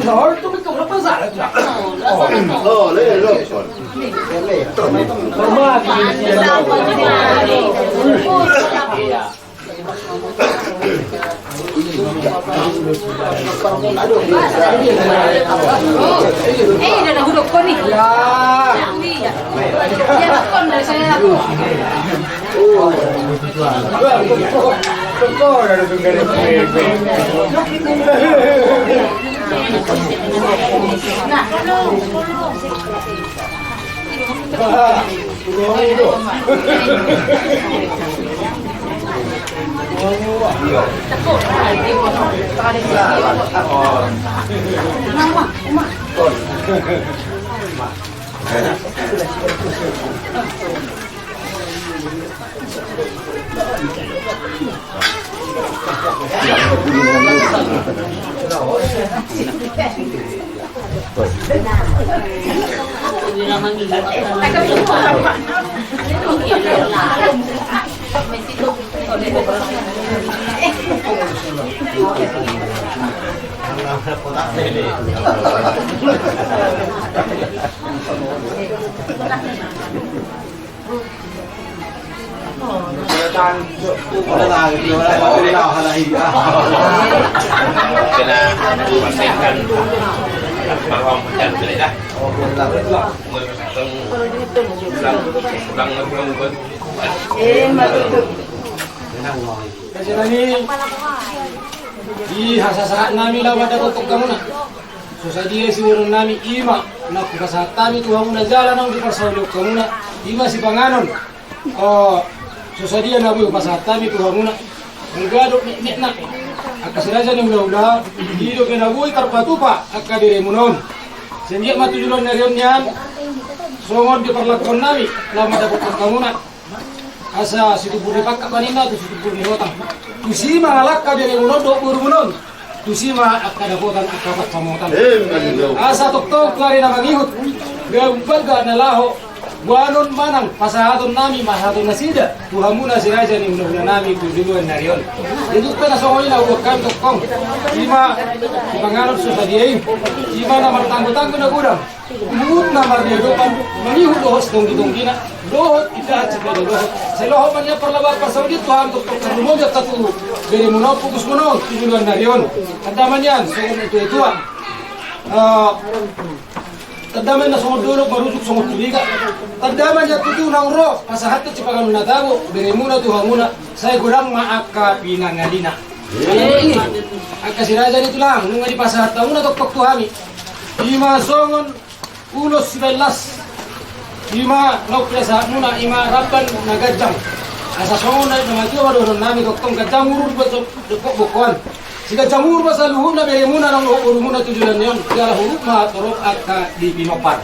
Speaker 1: Lord, tumit ka pa sa akin.
Speaker 2: Oh, lelo.
Speaker 1: Normal.
Speaker 6: Dah nak huduk kau ni. Dia bakon dari saya aku. Nah,
Speaker 7: Marhum hujan beli dah. Pulang ngebut.
Speaker 1: Kasi nani di hasasaat nami lawan dapat kamu na. Susah dia si urang nami ima na kasahat nami Tuhan na jalan ang di pasaulog kamu na. Ima si panganon. Susah dia na buyo kasahat nami Tuhan na. Nagado ni na. Akasiraja ni ula-ula hidup na buhay karpatupa akadire munon. Sehingga matujulan na riyon yan. Songod di parlakon nami lama dapat kamu na. Asa situpur ni pakka kanina tu situpur ni hotang. Tusima alakka dari munon do buru munon. Tusima akka dapotan akapat samotan. Asa tok-tok lari na mangihut. Gampal ga nalaho. Buanon manang pasahaton nami masahaton nasida. Tuhamuna siraja ni ulah nami tujuan narion. Itu kana songoy na uwag kan tokong. Ima ipangarap susah diain. Ima na martanggo-tanggo na gudang. Umut na mardiadopan. Mangihut dohos donggi-donggi na. Dohot itahat sa pwede dohot. Sa lohot man niya parlabar pasaudit Tuhan tok-tok na lumogya tatu. Beri muno pukus muno tujuan narion. Andaman yan. So ito. tadaman na sungod dulog marusok sungod tuliga. Tadaman niya tutunang ro pasahat at sipagan na tabo bere muna tuha muna say gurang maaka pinangalina. Ini ang kasiraja nito lang nung nga di pasahat na muna toktok tuhami. Ima songon ulos 11. Ima nauplasa muna ima rabban nagajang. Asa songon na namatiwa doon namin toktong gajang urur ba sa bukuan. Sika jamur ba sa luhub na bere muna ng luhub muna tujulan yon. Kaya huruf maturok at di pinopar.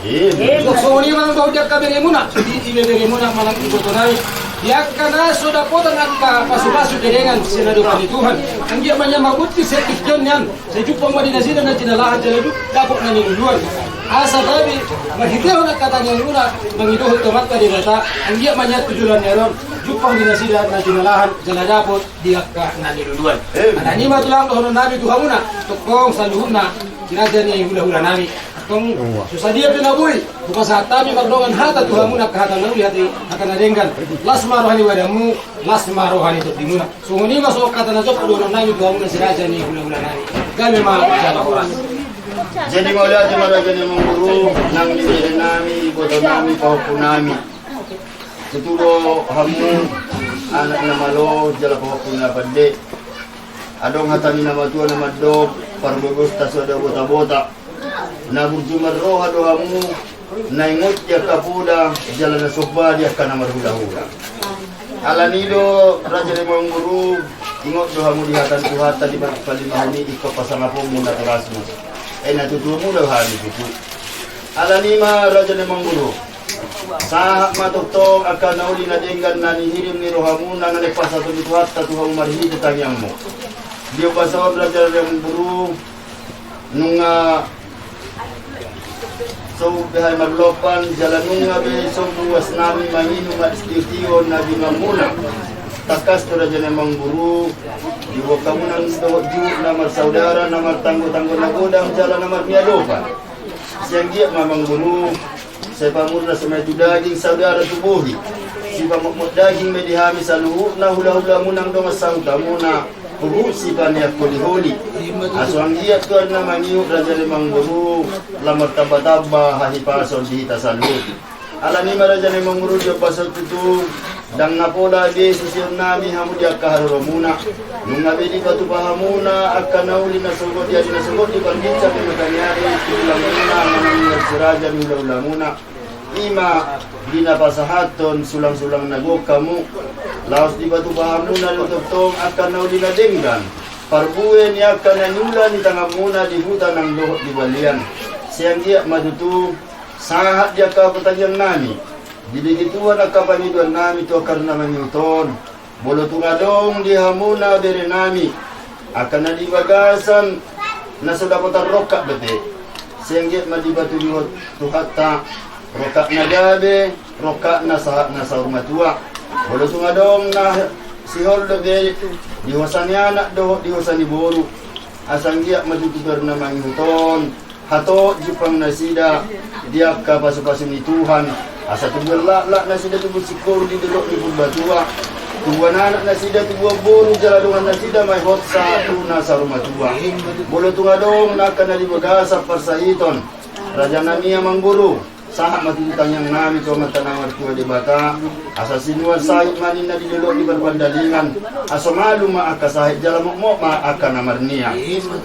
Speaker 1: So ni mang daw ka bere muna. Di bere muna malang iboto namin. Yak ka na so dapat ang ka pasu-pasu dengan senado Tuhan. Ang dia man niya mabuti sa ikyon yan. Sa jupang madinasida na tinalahan sa luhub dapat na niluluan. Asa tabi mahitiho na katanya muna mangiduhot tomat ka di bata. Ang dia man niya tujulan niya ron. Jupang dinasida na tinalahan sa dapat diak ka na niluluan. Ani matulang doon namin tuha muna. Tukong sa luhub na sinaja niya yung hula-hula namin. Kung susadia pinabuhi, bukas sa tabi magdongan hata tuha muna kahata na uli hati nadengan. Las marohani wadamu, las marohani tuti muna. So nguni masuk kata na jok doon namin tuha muna sinaja niya yung hula-hula namin. Kami jala oras.
Speaker 2: Jadi maulah di maraja ni menguru nang libere nami iboto nami paupu nami. Seturo hamu anak nama lo jala paupu na bande. Adong hatani nama tua nama dog parbogos taso ada bota-bota. Na burjumar roha dohamu naingot ya kapuda jala na soba dia kana marhula-hula. Alanido raja ni menguru ingot dohamu di hatan tuhata di palimahani iko pasangapong muna terasmus. Natutumu daw hari itu. Alanima raja ni manguru. Sahak matutong akan nauli na denggan na nihirim ni rohamu na nalepas atau dituhat tatuhang marhi ketanyang mo. Dia pasawag raja ni manguru nunga so behay maglopan jalan nunga be so buwas nami mahinu madistitiyo na bingamuna. Takas to raja ni manguru. Iwo kamu nang dawat jiwa namar saudara namar tanggo-tanggo nagodang jalan namar miadopan. Siang dia mamang guru saya pamurna semai tu daging saudara tubuhi. Si pamukmut daging medihami saluhu na hula-hula munang dong sauda muna ubu si banyak holi-holi. Aswang dia tuan nama ngiuk raja limang guru lamar taba-taba hahi pason dihita saluhu. Alani raja limang guru dia pasal tutu dang napola be sisiyon nami hamu dia kaharoro muna nung ngabe di batu pahamuna akan nauli na sugod dia na sugod di banditsa ni matanyari ilang muna manangir siraja ni ulang muna ima dinapasahaton sulang-sulang nago kamu laos di batu pahamuna lutotong akan nauli na denggan parbuwe ni akan nanyula ni tangam muna di hutan ng lohot di balian siyang dia madutu sahat dia ka pertanyaan nami. Jadi gituan akapaniduan nami to karena manyuton. Bolo tungadong di hamuna bere nami. Akan na di bagasan na sudah potar rokak bete. Sengget madibatu liwat tuhata. Rokak na gabe, rokak na sahur matua. Bolo tungadong na sihol bete. Dihosani anak do, dihosani boru. Asang dia madutubar na manyuton. Hato jupang nasida dia kapasu-pasu ni Tuhan. Asa tunggal lak nasida tubuh sikor di delok ni batua. Tubuh anak nasida tubuh boru jaladungan nasida mai hot satu nasa rumah tua. Bolo tungadong nakan di bagasa persahiton. Raja nami amang guru. Sahak matutang yang nami to matanawar tua di bata. Asa sinuan sahit manin na di delok di berpandalingan. Asa malu ma aka sahit jalan mok ma aka namarnia.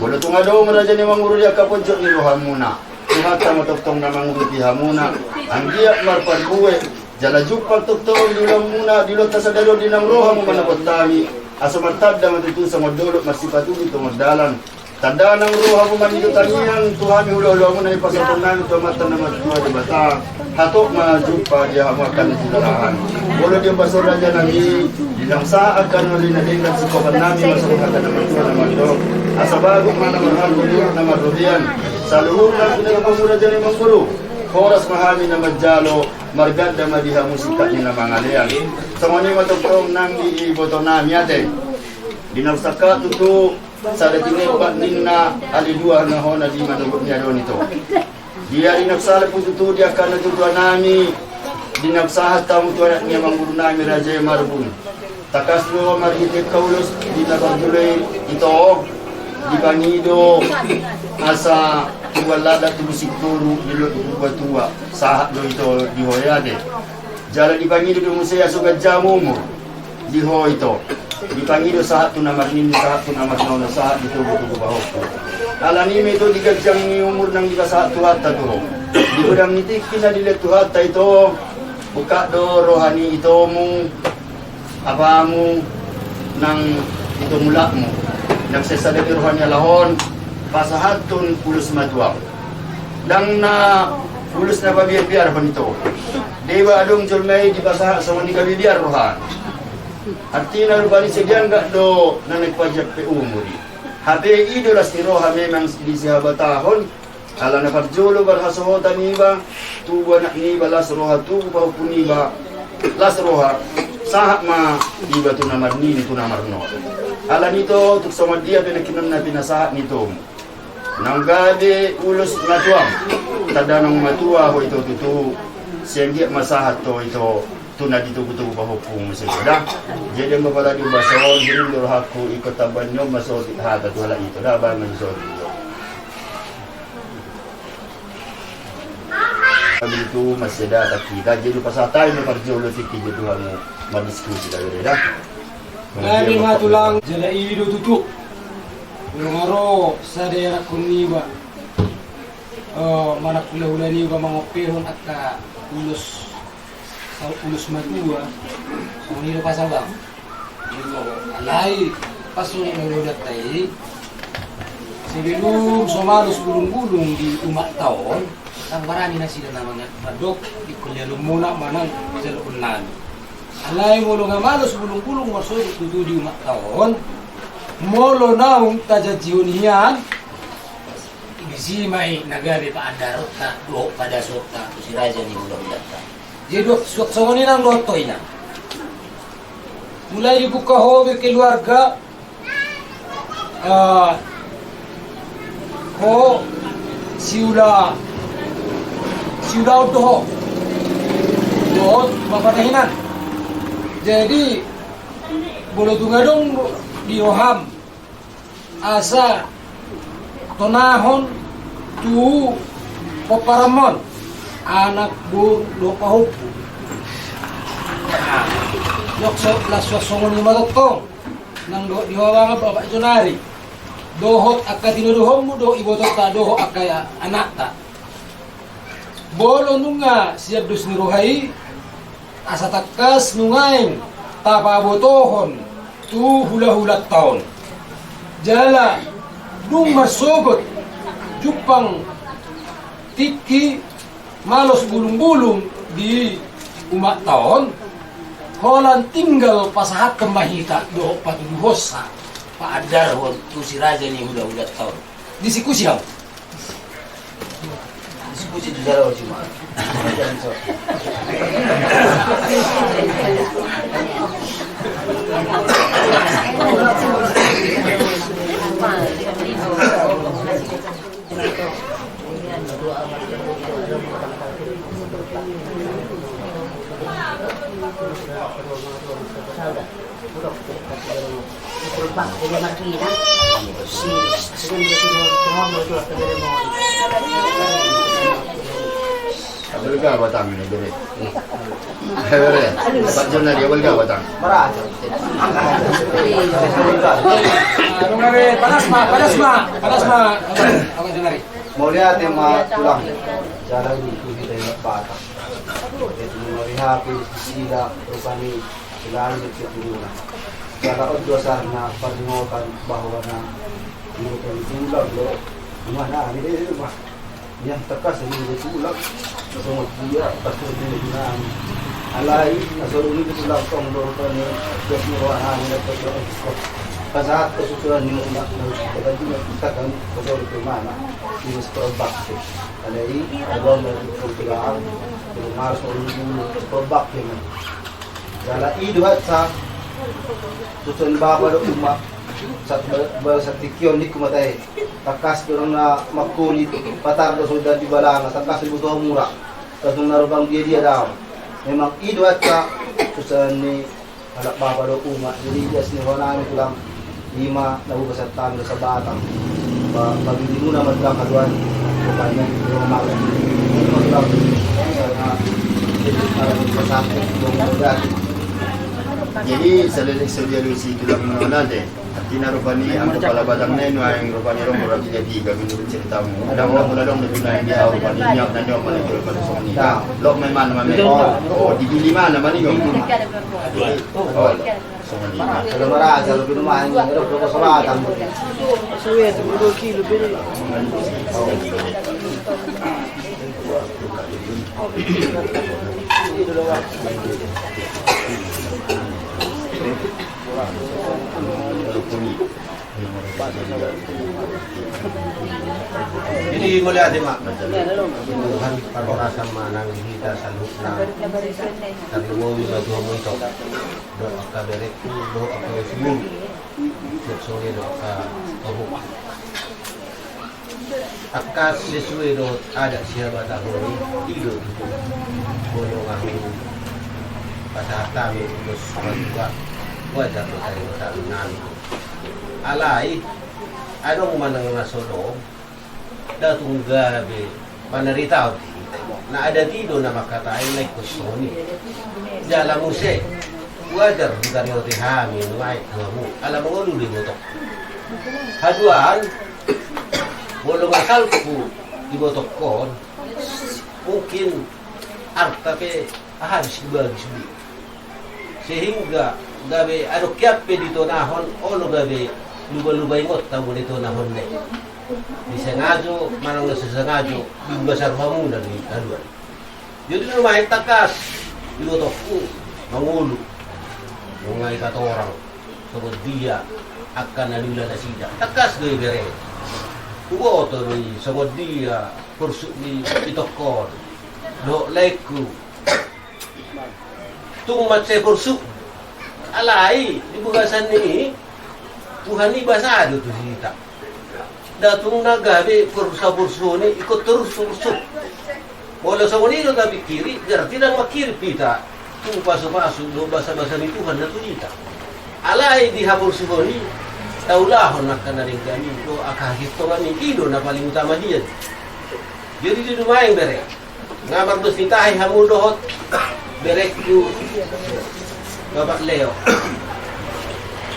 Speaker 2: Bolo tungadong raja ni amang guru dia kapojok ni rohamuna. Tuhata matoktong namang uruti hamuna. Ang giyak marparbuwe. Jala jupag toktong dilang muna. Dilot tasadalo dinang roha mo manapot tami. Asa martabda matutu sa modolot marsipatubi to modalan. Tanda ng roha mo manidot niyan. Tuhami hula-hula mo na ipasapon namin to mata na matuwa di bata. Hatok majupa dia mo akan sinalahan. Bolo dia basur raja nami. Dilang sa akan malinadingkan si kopan namin. Masuk akan na matuwa na mandok. Asa bagong mana marhal kulihat na marubian. Sa luhur na pinagpamura dyan ng guru. Horas mahami na madyalo, marganda madiha musika ni na mga liyan. Sa mga matutong nang iiboto nami ate. Dinagsaka tutu sa dating ibat na alidua na ho na di manugot niya doon ito. Dia dinagsala po tutu dia ka natutuwa nami. Dinagsahat tamo tuwa niya mga guru nami Raja Marbun. Takas lo marihitik kaulos di nagagulay ito. Di Bangido asa tuwala da tulusik turu nilo tua sahat do ito dihoyade jala dipangido do musaya sugat jamu mo diho ito dipangido sahat tu namar nini sahat tu namar nono sahat ditubu bahoko alani me ito digagjang ni umur nang diba sahat tuhatta turo di gudang nitikin na dile tuhatta ito buka do rohani ito mong apa mo nang ito mula mo nang sesadaki rohani alahon pasahatun pulus madwang dang na pulus na pabiar-biar pa nito dewa adong julmay di pasahat sa mga kabibiar rohan artina rubali segyan gak do na nagpajak pe umuri hape idolas ni roha memang di sihabatahon ala na parjulo barhasohota niba tuwa na niba las roha tuwa pa upuniba las roha sahat ma iba tu namar nini tu namar no ala nito tuk sama dia pinakinan na pinasahat nito nang gabi ulos matuang tadanang matua ho ito tutu siyanggi masahat to ito tuna dito kutu bahupung masayda jadi ang mapala di baso dirin do hakku ikot taban nyo masot hata wala ito da ba man sot kami itu masih ada kita jadi pasatay mo parjolo tiki jadi mo madiskusi da ida
Speaker 1: Kami matulang jalaido tutu ngaro sa daerah kuniba mana pula-pula niba mga peron at ulos madua so nilo pasabang alay paso ni melodat tayo sebelum somalos gulung-gulung di umat taon ang marami na sila namanya madok ikulyalong muna manang jalaunan alay mo nga malos gulung-gulung masod tutu di umat taon molo naung tajajihun hiyan ibisi may nagabi pa andarot na doho pada suot na si Raja ni ulang-ulang na jadi suot songonin ang lotoy na mulai dibuka hobi keluarga ko siula doho mapatahinan jadi bolo tungadong diroham asa tonahon tu poparamon anak bu do pahupu yok so laswas songon ni matotong nang do dihawa nga bapak jonari dohot akka tinuduhom mo do ibotot ta doho akka anak ta bolo nunga siap dus ni rohai asa takas nungain tapabotohon tu hula-hula taon jala nung masogot jupang tiki malos gulung-gulung di umat taon holan tinggal pasahat kemahita do patuduhos sa paadar hon tu si Raja ni hula-hula taon disikusi hang disikusi tu jala cuma
Speaker 2: Abel ka batang ni dere. Hebere. Pak Jona dia abel ka batang.
Speaker 4: Marah.
Speaker 1: panas ma. Apa Jonari?
Speaker 4: Mau lihat yang tulang jalan itu kita yang bata. Itu melihat sila rupani selalu ketulungan. Kalau dosa na pagnotan bahwa na itu tulang lo mana ini mah yang tekas ini tulang semua dia pasti dengan alai nasul ini tulang tong lo kan dos murahan atau pasahat kesusuran ni nak kita juga kita kan betul ke mana ini sebab alai album dari tigaan Mars dulu sebab ini jala idhat sa susun baba do umat sa tikyon ni kumatay takas ko na makuli patar do sudah di balanga takas butuh murah kasung narubang dia daw memang idhat sa susun ni anak baba do umat jadi jas ni honami tulang 5 nabubasat tayo sa batang pag hindi mo na madlang kaduan banyak rumah itu daw para pasapit yung lugar.
Speaker 2: Jadi sa dialusi tulang natin. At tinarupani ang kapalabadang na yun ay rupani rong murag jadi kami nung cerita mo. Alam na mula dong na hindi ako rupani niya na niyo manigol pa sa kanila. Lok may man naman may. Oh, dibili man naman niyo. Oh, sa kanila.
Speaker 4: Kalau marah, kalau pinumahan yung pero ko sa batang mo.
Speaker 3: Suwe, 2 kilo bili.
Speaker 4: Jadi muli ate mak. Tuhan parorasa manang hita sa lupna. Taruwi ba tuho mo ito? Do ka berek do ka simu. So do ka tahu. Akas sesuai do ada siapa tahu itu. Bolong ang patata mi terus juga wajar do tayo sa nami. Alai anong manang nasodo datung gabi panaritaw na ada dito na makataay na kusoni jala muse wajar bukan yung tihami nuay kamu alam mo luli mo to haduan bolong asal ko ibotok ko mungkin arta pe habis bagis sehingga gabi ano kiape dito nahon olo gabi luba-lubay ngot tamo dito nahon ne disengajo manang nasasengajo bibasar pamuna di haluan jadi lumayan takas ibotoku mangulu mga ikatorang sabot dia akan nalula na sida takas gay bere uwo to ri sabot dia pursuk ni itokon do laiku tumat se pursuk alai dibugasan ni Tuhan ni basado tu sita datung nagabi pursa-purso ni ikut terus sursuk wala sa wanilo gabi kiri berarti nang makiri pita kung paso-paso do basa-basa ni Tuhan na tulita alay di hapurso ni taulahon na kanaring kami do akahit to kami ido na paling utama diyan jadi di lumayang bere nga mardos ni tahay hamudohot berek ku Bapak Leo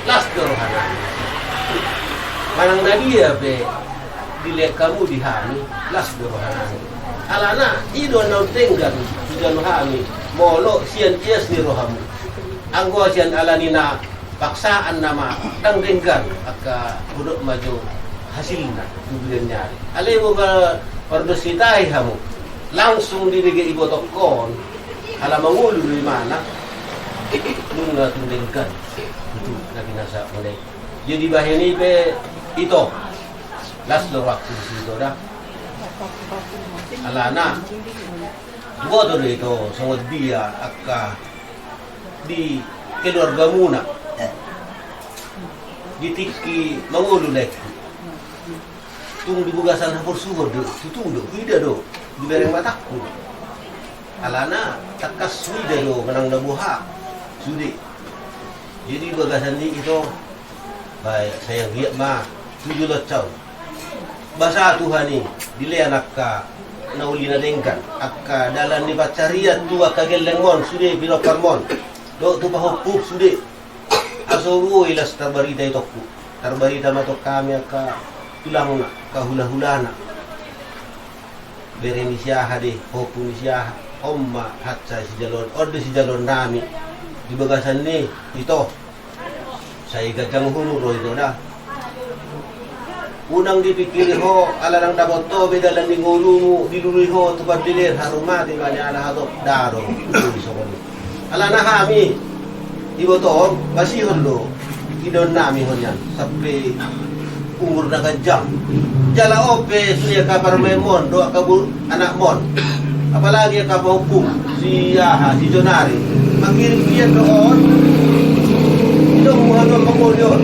Speaker 4: last dorohana manang nadia be dilihat kamu dihani las dorohana alana ido na tenggan sudah rohani molo sian ias ni rohamu anggo sian alanina paksaan nama tang denggan aka budok maju hasilna dubian nyari alay mo ba pardositai hamu langsung dibigay ibotok kon ala mangulo di mana nung natundengkan itu lagi nasa mulai jadi bahini pe itu las lo waktu situ dah alana dua tu itu sangat dia akka di keluarga muna di tiki mangulu lek tung dibugasan hapur suhur do tutu do ida do di bereng mataku alana takas suida do menang dabuha sudi jadi bagasan ni itu baik saya giat mah 7 lacau bahasa Tuhan ni dile anak ka nauli na dengkan akka dalan ni bacariat tu akka gelengmon sude bilo karmon do tu bahupup sude aso ilas tarbarita itoku tarbarita matok kami akka tulang na kahula-hulana bereni siaha de hopu ni siaha omma hatsa si jalon orde si jalon nami di bagasan ni itu saya gagang humuro itu dah unang dipikir ho ala nang dapat to bedalan ni ngulu dilului ho tu bardiler harumati kanya ala hadok daro ala na kami ibo to masihon lo idon nami honyan sampai umur na kajam jala ope suya kabar memon do kabur anak mon apalagi kapahukum si Yaha si Jonari mengirim dia doon itu muhammad pengulyon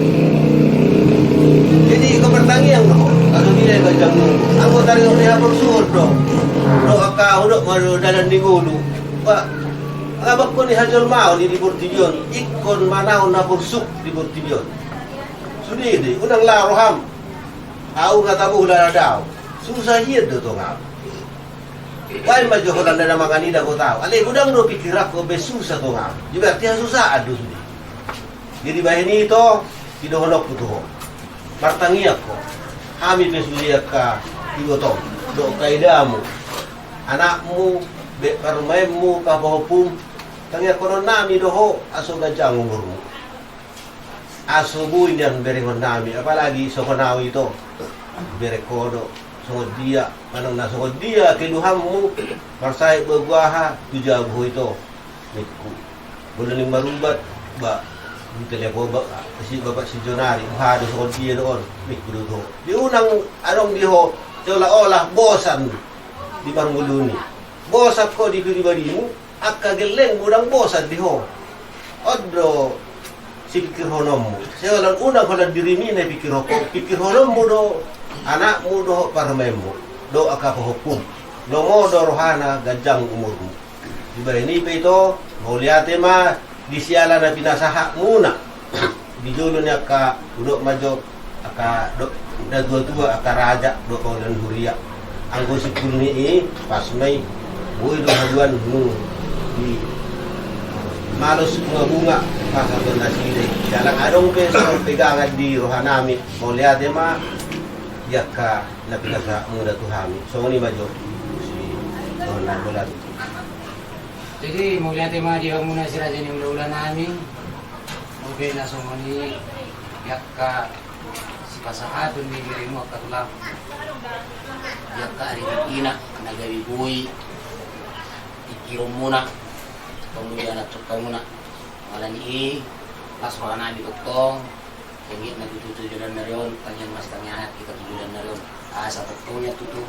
Speaker 4: jadi kepertangian no kalau dia kajang aku tarik oleh hapur suhur do aka udok maru dalan di gulu pak abak ko ni hajol mau di Burtibion ikon manaw na bursuk di Burtibion sudi di unang laroham au katabu daw susah iya do to ngam. Wai maju ko na mga kanina ko tao. Ale gudang do pikir ako besusah to ngam. Juga artinya susah adu sudi. Jadi bahini itu kidohonok ko to. Martangi ako. Kami besulia ka igotong. Do kaidamu. Anakmu be karumaimu kapahopum. Tangi ako nami doho aso gajang umurmu. Aso buin yang beringon nami. Apalagi sokonawi itu. Berekodo. Sungod dia. Manang nasungod dia. Kiluhammu. Marsay bagwaha. Tujabu itu. Mitku. Bulan yang marubat. Ba. Mungkin ko ba si bapak si Jonari hado sa dia doon mikro do di unang anong diho seolah-olah bosan di Paranguluni bosan ko di pribadimu akka geleng budang bosan diho odro si pikir honommu seolah unang hola dirimi na pikir honommu do anakmu do parmemmu do akka hukum do modo rohana gajang umurmu di ini pe ito mauliate ma di siala na pinasaha muna di dulo niya ka udok majo aka dok na tua aka raja do kaulan huria ang gosipul ni pas may buhay do haduan nu di malos bunga pasal naside jalan adong ke so pegangan di rohanami mau lihat ma ya ka na pinasaha muna tuhami so ni majo si donan bulan.
Speaker 1: Jadi mulia tema dia muna si raja ni ulah namin. Mungkin langsung ni yakka si pasahatun ni dirimu akatulah. Yakka ari ina nagawi buhi. Ikiro muna. Kemudian anak cokong muna. Malan ni pasroh na bitutong. Kengit na tutu jalan narion kanyan mas kanyan kita jalan narion. Asa tokongnya tutu.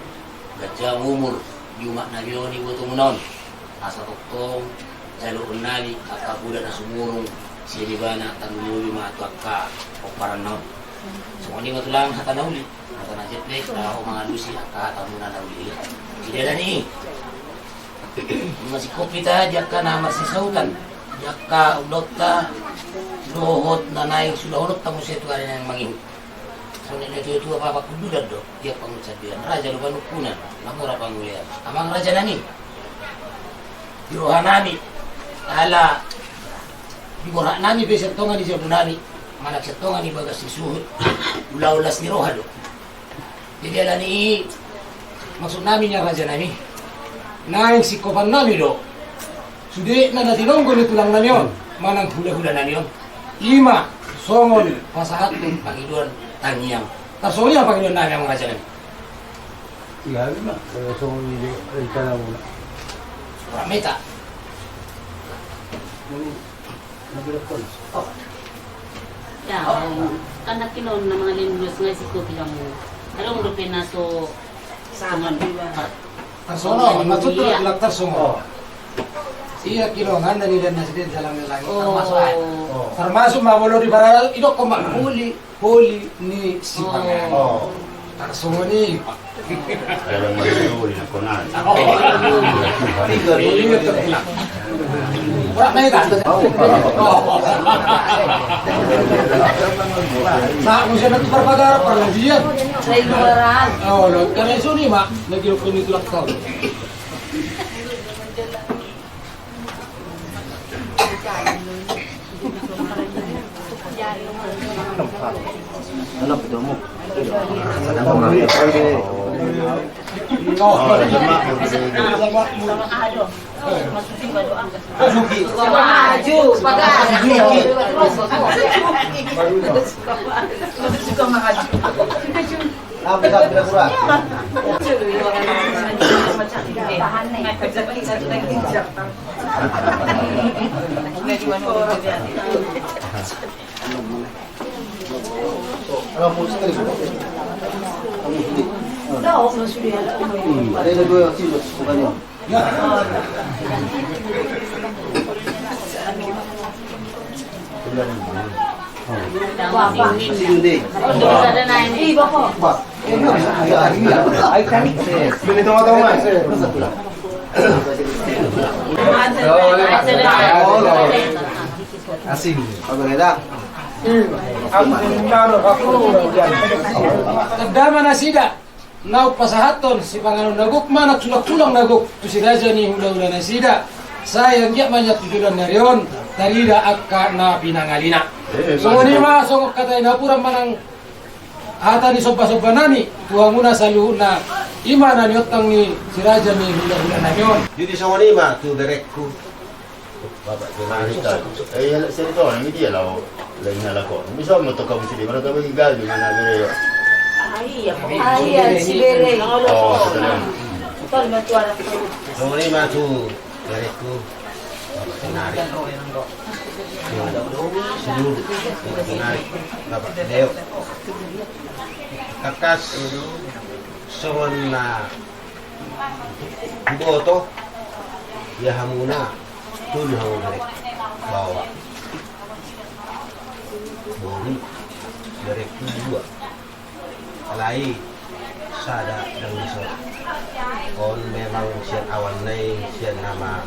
Speaker 1: Gajah umur yumak narion ibu tumunon. Asa toktong jalur nali aka budak na sumurong sini bana tanuli matu aka oparan naon semua ni matulang hata nauli hata na jetlek tahu mga lusi aka hata muna nauli tidak ada ni masih kopi ta jaka na masih sautan jaka udokta lohot na naik sudah ulot tamu setu ada yang mangihut so ni itu apa kududan do dia pangucapian raja lupa nukunan namura pangulian amang raja nani Rohanami ala di borak nami besok tonga di jabunani manak setonga di bagas disuhut ulas ni rohado jadi ala ni maksud nami nya raja nami naing sikopan nami do sudah na natinonggo ni tulang nami on manang hula-hula nami on 5 songon pasahat pakiduan tangiang tarsongnya pakiduan nami ang raja nami
Speaker 4: Iya, songon ni rencana muna.
Speaker 1: Rameta.
Speaker 3: Ya, anak kinon na mga lindos nga si Kopi mo. Alam mo rin na so sangan.
Speaker 1: Tarsono, matutulog lang tarsono. Iya kilongan dari dan nasdin dalam langit termasuk ay. Termasuk mabolo di baral itu koma huli ni si pangan. Tarsono ni.
Speaker 2: Alam mo yun na kunan.
Speaker 1: Ora na ita. Sa mo siya nagpapagar para diyan.
Speaker 6: Sa ignoran.
Speaker 1: Oh, lo kana iso ni ma, nagiro ko ni tulak ka.
Speaker 4: Ano pito mo? Ada yang dua sih bukannya. Hindi.
Speaker 3: Ada na ini.
Speaker 6: Iba ko.
Speaker 4: Ay, kami.
Speaker 1: Benito nga tayo
Speaker 4: Asin. Pagkakita.
Speaker 1: Nagdama na sila. naw pasahaton si panganon nagukman at sulak-sulang naguk to si raja ni hula-hula na sida sayang ya manyat tujulan na riyon tarida akka na pinangalina so nima so katay na pura manang hata ni soba-soba nani tuwa muna sa luhut na ima na niyotang ni si raja ni hula-hula na yon.
Speaker 8: Jadi sa wanima tu direkku. Bapak tu
Speaker 2: Marita. Sa ito, hindi alaw. Lain halako. Bisa mo to kamu sini. Marita bagi gal di mana bere.
Speaker 6: Ayan, si Bere.
Speaker 2: Oh, sa tanan.
Speaker 6: Tol, matuara ko.
Speaker 8: sa wanima tu direkku. Bapak tinari. Sinulog. Tinari. Bapak Leo. Kakas soon na boto ya hamuna tulong direk bawa bori direk dua alai sada dan iso kon memang sian awan nai sian nama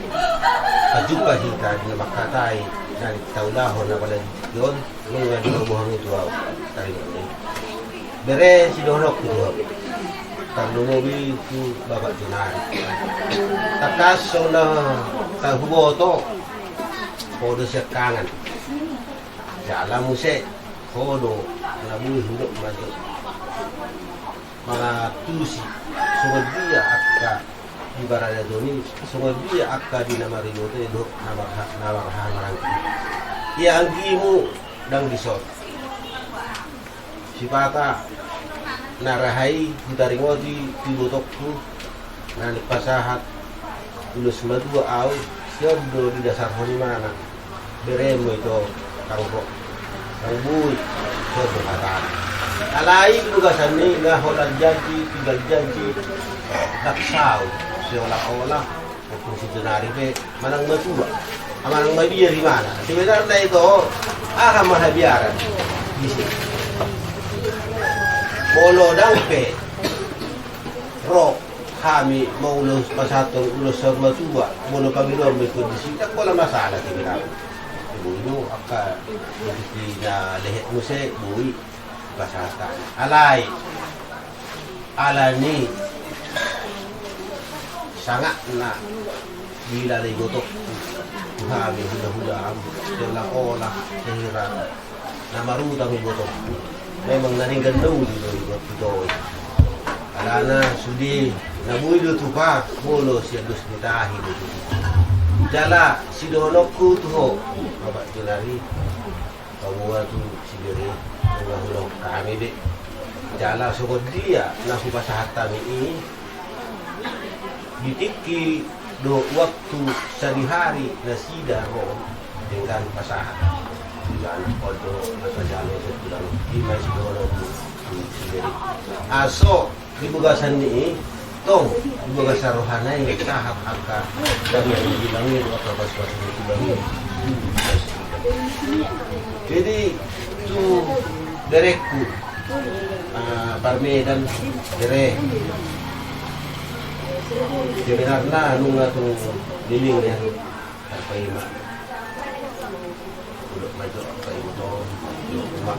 Speaker 8: kajupa hita di nama katai dan taulahon na pala yon nung di buhang itu dari bere si dorok itu kalau mobil itu bapak jenari takas sona tahuboto kodo sekangan jalan musik kodo nabu hidup maju mga tusi sungod dia akka di barada doni sungod dia akka di nama riboto itu nama hamarang ia anggimu dang disot si pata narahai ditaringo di botokku nani pasahat ulus madua au siodo di dasar mana beremo itu kangkok kangbuy siodo kata alai tugasan ni ngaholan janji tinggal janji daksau siola-ola kung si Junari pe manang matua amanang mabiya di mana sebenarnya itu akan mahabiaran di sini bolo dangpe ro kami mau ulus pasatong ulus sama tua bolo panginoon may kondisi tak wala masalah tinggal ibu akka di na lehet mo se buwi pasatan alay alani sangat na bila lay gotok kami hula-hula dalam olah sehira na marutang gotok memang naringgan daw dito ito. Alana sudi nabuido tu pa bolo siya dos nitahi dito. Jala si donokku tuho bapak jelari kawa tu si beri hulong kami de. Jala sugod dia na supasahatan ini ditiki do waktu sehari na sida ro dengan pasahat. Jalan kodo atau jalan sepulang lima sekolah sendiri. Aso di bugasan ini, tong di bugasan rohani yang tahap angka dan yang dibilangin atau pas-pas dibilangin. Jadi tu direkku parmedan direk. Sebenarnya nunga tu liling yang apa ini. Maju apa itu rumah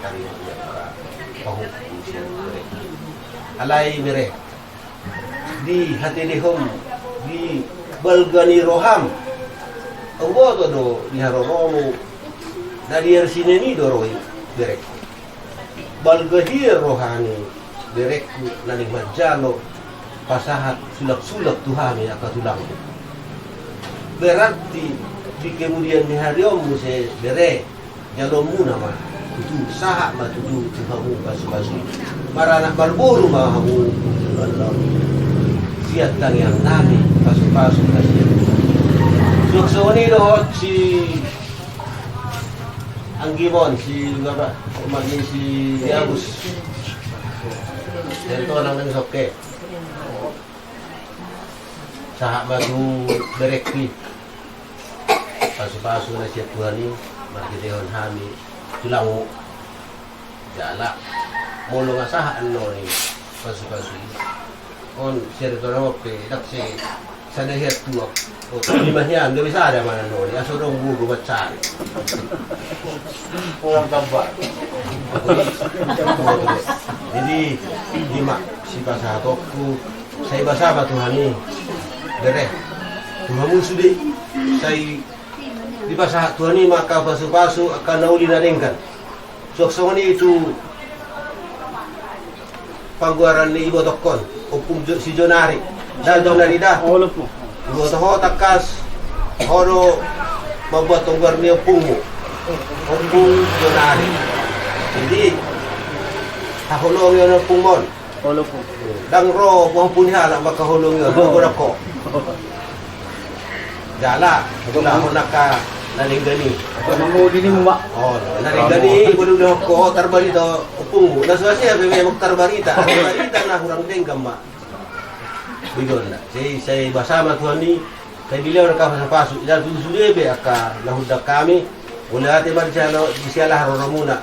Speaker 8: kari para pahuk alai mere di hati dihom di balgani roham engbo to do di haroromu dari sini ni doroi berek balgahir rohani berek nani majalo pasahat sulak-sulak tuhami akatulang berarti di kemudian hari om se bere jalo muna ma tu saha ma tu hamu pasu-pasu marana barburu ma hamu siat tang yang nami pasu-pasu kasih suksoni do si Anggimon si apa magi si Diabus dan to nang soke saha ma tu berekti pasu-pasu na siya Tuhan ni magkidehon hami tulang jala mulu ngasahaan no ni pasu-pasu on siya rito na pe daksi sa dahiat tuwak. O, limahian, gabi sa ada mana no, ya sorong bugo baca.
Speaker 5: Orang gambar.
Speaker 8: Jadi, lima, si pasatokku, saya basama Tuhan ini, dere, Tuhanmu sudah, saya di pasah Tuhan ini maka pasu-pasu akan nauli naringkan. Sok-sok ini itu pangguaran ni Ibu Tokon, upung si Jonari, dan Jonari dah. Ibu Tokon takas, horo membuat tonggar ni upungmu, upung Jonari. Jadi, aku long yon upung mon. Dang ro buang punya anak baka hulung yon, buang ko. Jala, itulah honaka nalinggani.
Speaker 5: Mamuli ni mo ba?
Speaker 8: Oh, nalinggani kudu dah ko tarbarita upungmu. Naswasi abi memang tarbarita na kurang denggam ma. Bigon na. Saya bersama Tuhan ni, saya bilang nak pasuk dan sudah be aka lahudak kami. Wala ate marjalo disialah roromuna.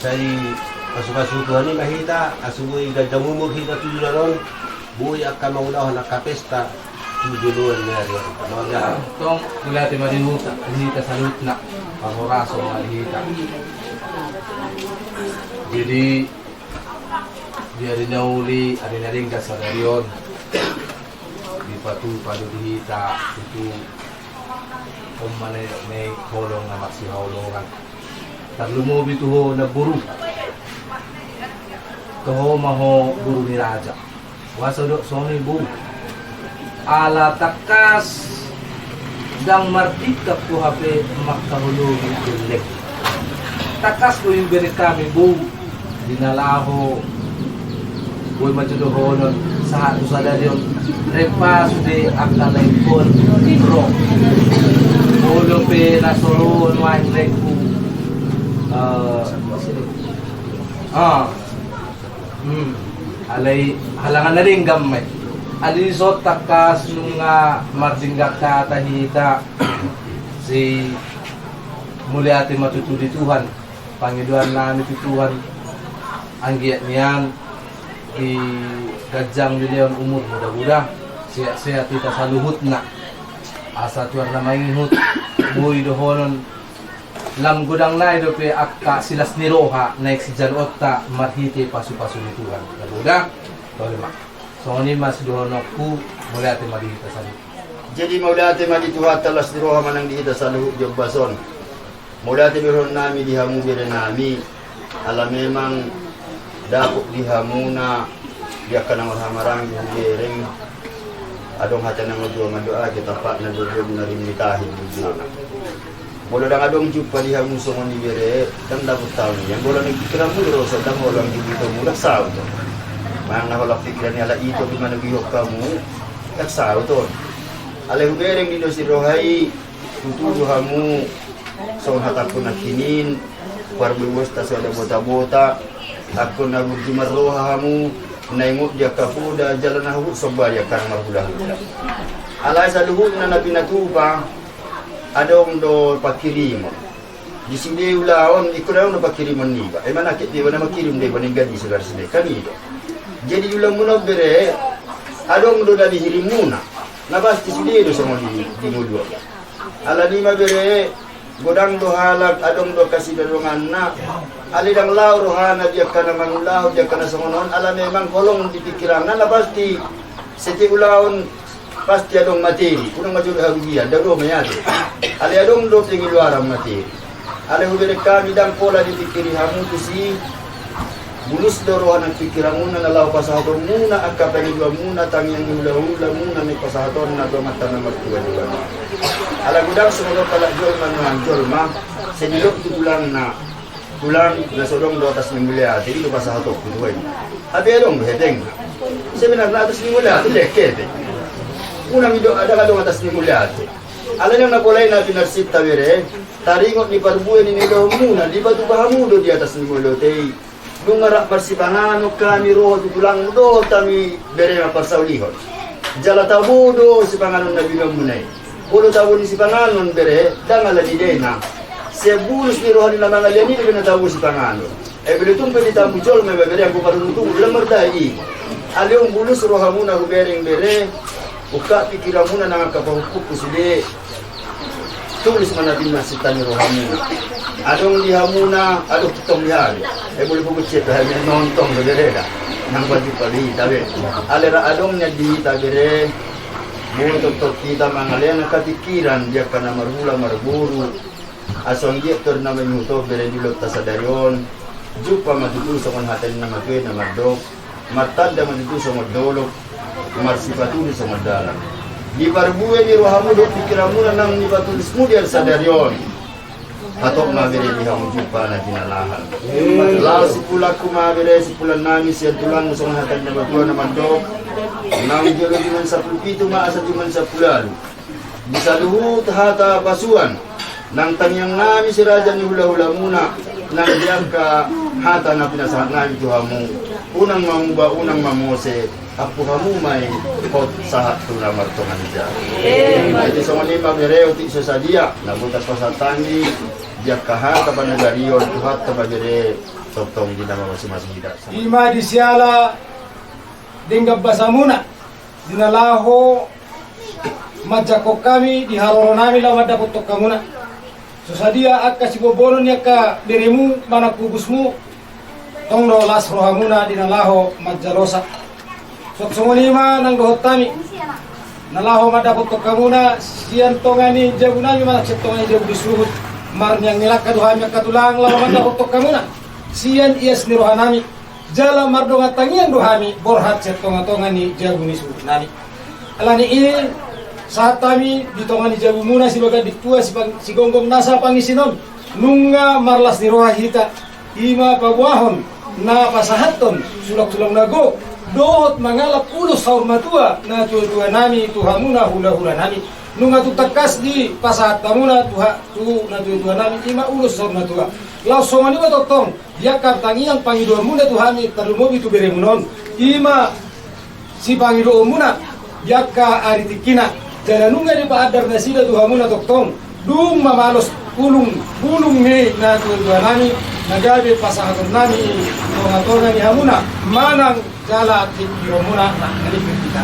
Speaker 8: Saya pasuk Tuhan ni mahita asubui gadamumur hita tujuran buy aka maulah nak pesta tujuan dari Maga.
Speaker 5: Tong wala ti madihuta, hita salut na pangoraso malihita. Jadi dia dinauli ada naring kasararion. Di patu padu dihita itu umane may holong na magsihawlongan. Taglumo bituho na buru. Toho maho buru ni raja. Waso do soni buru. Ala takas dang martika ko hape makahulog ikulek. Takas ko yung beri kami bu dinalaho boy majudohonon sa hato sa dalyon repaso de aklalay pon bro ulo pe nasoron wine like alay halangan na rin gamay alisot takas nung mardinggak tatahita si muli ati matutuli Tuhan Panginoon namin Tuhan ang giat niyan di gajang miliyon umur muda-muda siya tita sa luhut na asa tuwar na mahihut buhay dohonon lam gudang na ito pe akka silas ni Roha na eksijan otta marhiti pasu-pasu ni Tuhan muda tolima so ni mas dohono ku mula ati marhita sa luhut.
Speaker 2: Jadi mula ati madituhat talas ni Roha manang dihita sa luhut yung bason. Mula ati biron nami dihamu biren nami ala memang dapok dihamuna dia kana marhamarang yung bereng adong hata nang doa kita pak na doa na rin nitahin yung bola dang adong jumpa dihamu songon ni bere dan dapat tahu yang bola nagkira mo ro sa dang bola dito mo laksaw to mang naholak pikiran ni ala ito di man nagihok kamu laksaw to ala yung bereng dito si Rohay tutudo hamu son hatak ko na kinin parbuwas ta sa bota-bota ako na gumarroha hamu naimut dia kapuda jalan nahu sobaya kan marhuda-huda alay sa luhut na napinatupa adong do pakirim di sini ulaon ikuraw na pakirimon niba ay manakit di ba na makirim di ba ning gadi sa garside kanito jadi ulang muna bere adong do dali hirim muna nabasti sili do sa moni di mulwa ala di mabere godang do halak adong do kasidalungan na alidang lao rohana dia kana manulaw dia kana songonon ala memang kolong di pikiran na pasti seti ulaon pasti adong materi kunang majud hagian dado mayati ali adong do tingi luaram materi ali hubere kami dang pola di pikiri hamu si bulus do rohana pikiran muna na lao pasahaton muna akka panigwa muna tangyang hula-hula muna may pasahaton na do mata na magtuwa ala gudang sumunod pala jol man senilok tulang na sodong do atas ni mulia ati itu pasahaton kuduin abi adong hedeng sebenarnya atas ni mulia ati lekete unang ido ada kadong atas ni mulia ati ala nang napolay na pinarsit tawere taringot ni parbuin ni do muna di batu bahamudo di atas ni mulia ati nungarak parsipangano kami roho tulang do tami bere parsawlihon jala tabudo si panganon na bilang munay ulo tabu ni si panganon bere dangala di dena sebulus ni roho nila mga liyan nila binatabu si panganon bilutong pwede tabu jol may bere ang kuparunutong ulang mardai aliong bulus roha muna hubereng bere Uka pikiran muna nang kapahukup ko sili. Tulis man natin masita ni Rohamuna. Adong liha muna, adong tutong liha. Boleh po kucit, may nontong sa direda. Nang baju pali, tabi. Alera adong niya di tabire. Muntok kita mangalian katikiran dia kana marhula marburu. Asong dia tur na minuto bere dilot ta sa dayon. Jupa matutuso kon hatan na magwe na mardok. Martanda matutuso modolok. Marsipatuli sa madalan. Di barbuwe ni Rohamudo pikiramuna nang ni batulis mo diyan sa daryon. Atok mabere di hamu jupa na kinalahan. Lao si pula kumabere si pula nami siya tulang musong hatan na magwe na mardok. Nang jero diman sa pulpito maasa diman sa pulalu. Bisa luhut hata basuan. Nang tanyang nami si Raja ni hula-hula muna. Nang diyan ka hata na pinasahan nami tuhamu. Unang mamuba, unang mamose. Apo kamu may kot sa hatu na martongan niya. Ito sa mga mabereo ti sa dia. Nabutas pa sa tangi. Diyak kahat pa nagariyon. Tuhat pa bere. Totong di nama masing-masing hidat.
Speaker 1: Ima di siala dinggab basa muna. Dinalaho majako kami di haroro nami lawan dapat tok kamuna. So sa dia at kasibobono niya ka dirimu mana kubusmu. Tongro las Rohamuna dinalaho majalosa. So sumulima ng dohot kami. Nalaho madapot ko kamuna siyan tongani jabu nami mana tongani jabu disuhut marnyang nilak kaduhami katulang lawan madapot ko kamuna. Siyan ias ni rohanami. Jala mardonga tangian rohami borhat tongani jabu nisuhut nami. Alani ini saat kami ditongani jabu muna si baga ditua si gonggong nasa pangisinon nunga marlas ni rohahita ima pabuahon na pasahaton sulak-sulak nago dohot mangalap ulus saur matua na tua-tua nami tuhamuna hula-hula nami nunga tutakas di pasahat tamuna na tua-tua nami ima ulus saur matua lau somani batotong yakar tangiang pangidoa muna tuhami tarumobi tu beremunon ima si pangidoa muna yakka aritikina jana nunga di paadar nasida tuhamuna totong dung mamalos bulung ni na tua-tua nami nagabe pasahaton nami tonga-tonga ni hamuna manang jala at hiromuna na kalipin kita.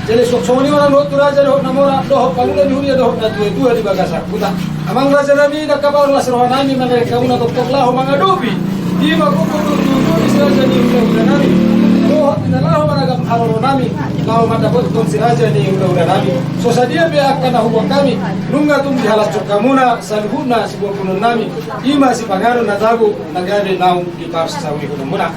Speaker 1: Jadi sok-sok ni orang dohot raja dohot namora dohot pangulan ni hulia dohot na tua-tua di bagasa buta. Amang raja nabi nakapal las rohan nami mereka kamuna tok-tok laho mga dobi. Di makukutututu di raja ni hulia nami. Dohot inalaho managam haroro nami. Laho madapot tong si raja ni hulia nami. So sa dia biya akan nahuwa kami. Nunga tung dihalas cok kamuna salhuna si buah punun nami. Ima si pangaron na tago nagade naung di parsa sa uli kunun muna.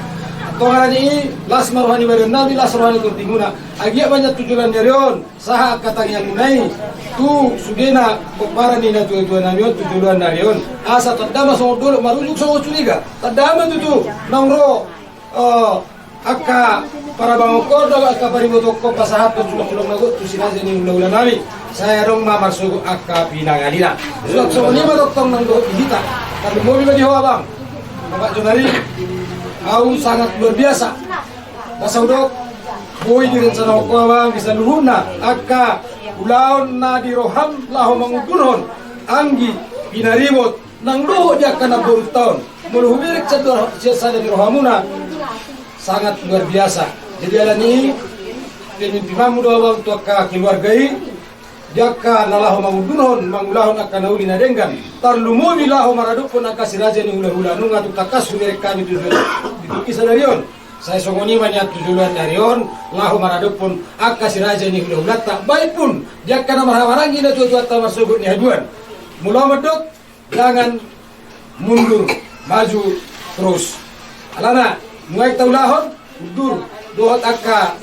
Speaker 1: Tongan ini las maruhani badan nabi las maruhani kuntinguna. Agia banyak tujuan darion saha katang yang munai tu sugena kopara ni na tujuan namion tujuan darion asa tadama so dulu marujuk so curiga tadama tu nangro akka para bangokor do akka pariboto ko pasahat sulok-sulok nago tu sinaje ni ulah nami saya rong mamarsugo akka pinangalina sulok-sulok ni madoktong nang do hita tapi mobil di hawa bang Bapak Jonari au sangat luar biasa. Basaudok boy di rencana ko bang bisa luhuna akka ulaon na di roham laho mangudurhon anggi pinarimot nang luho dia kana burton muluhubirik sa di rohamuna sangat luar biasa. Jadi alani pemimpinan doa bang tu akka keluargai jaka nalaho mangudurhon mangulahon akka nauli na denggan tarlumubi laho maradupon akka siraja ni hula-hula nunga tutakas humirek kami kisah darion saya songoni banyak tujuan darion lahu maradupun akka siraja ni hula-hula tak baik pun dia kana marhawarangi na tuat tamar sugut ni haduan mula medok jangan mundur maju terus alana muai taulahon mundur dohot akka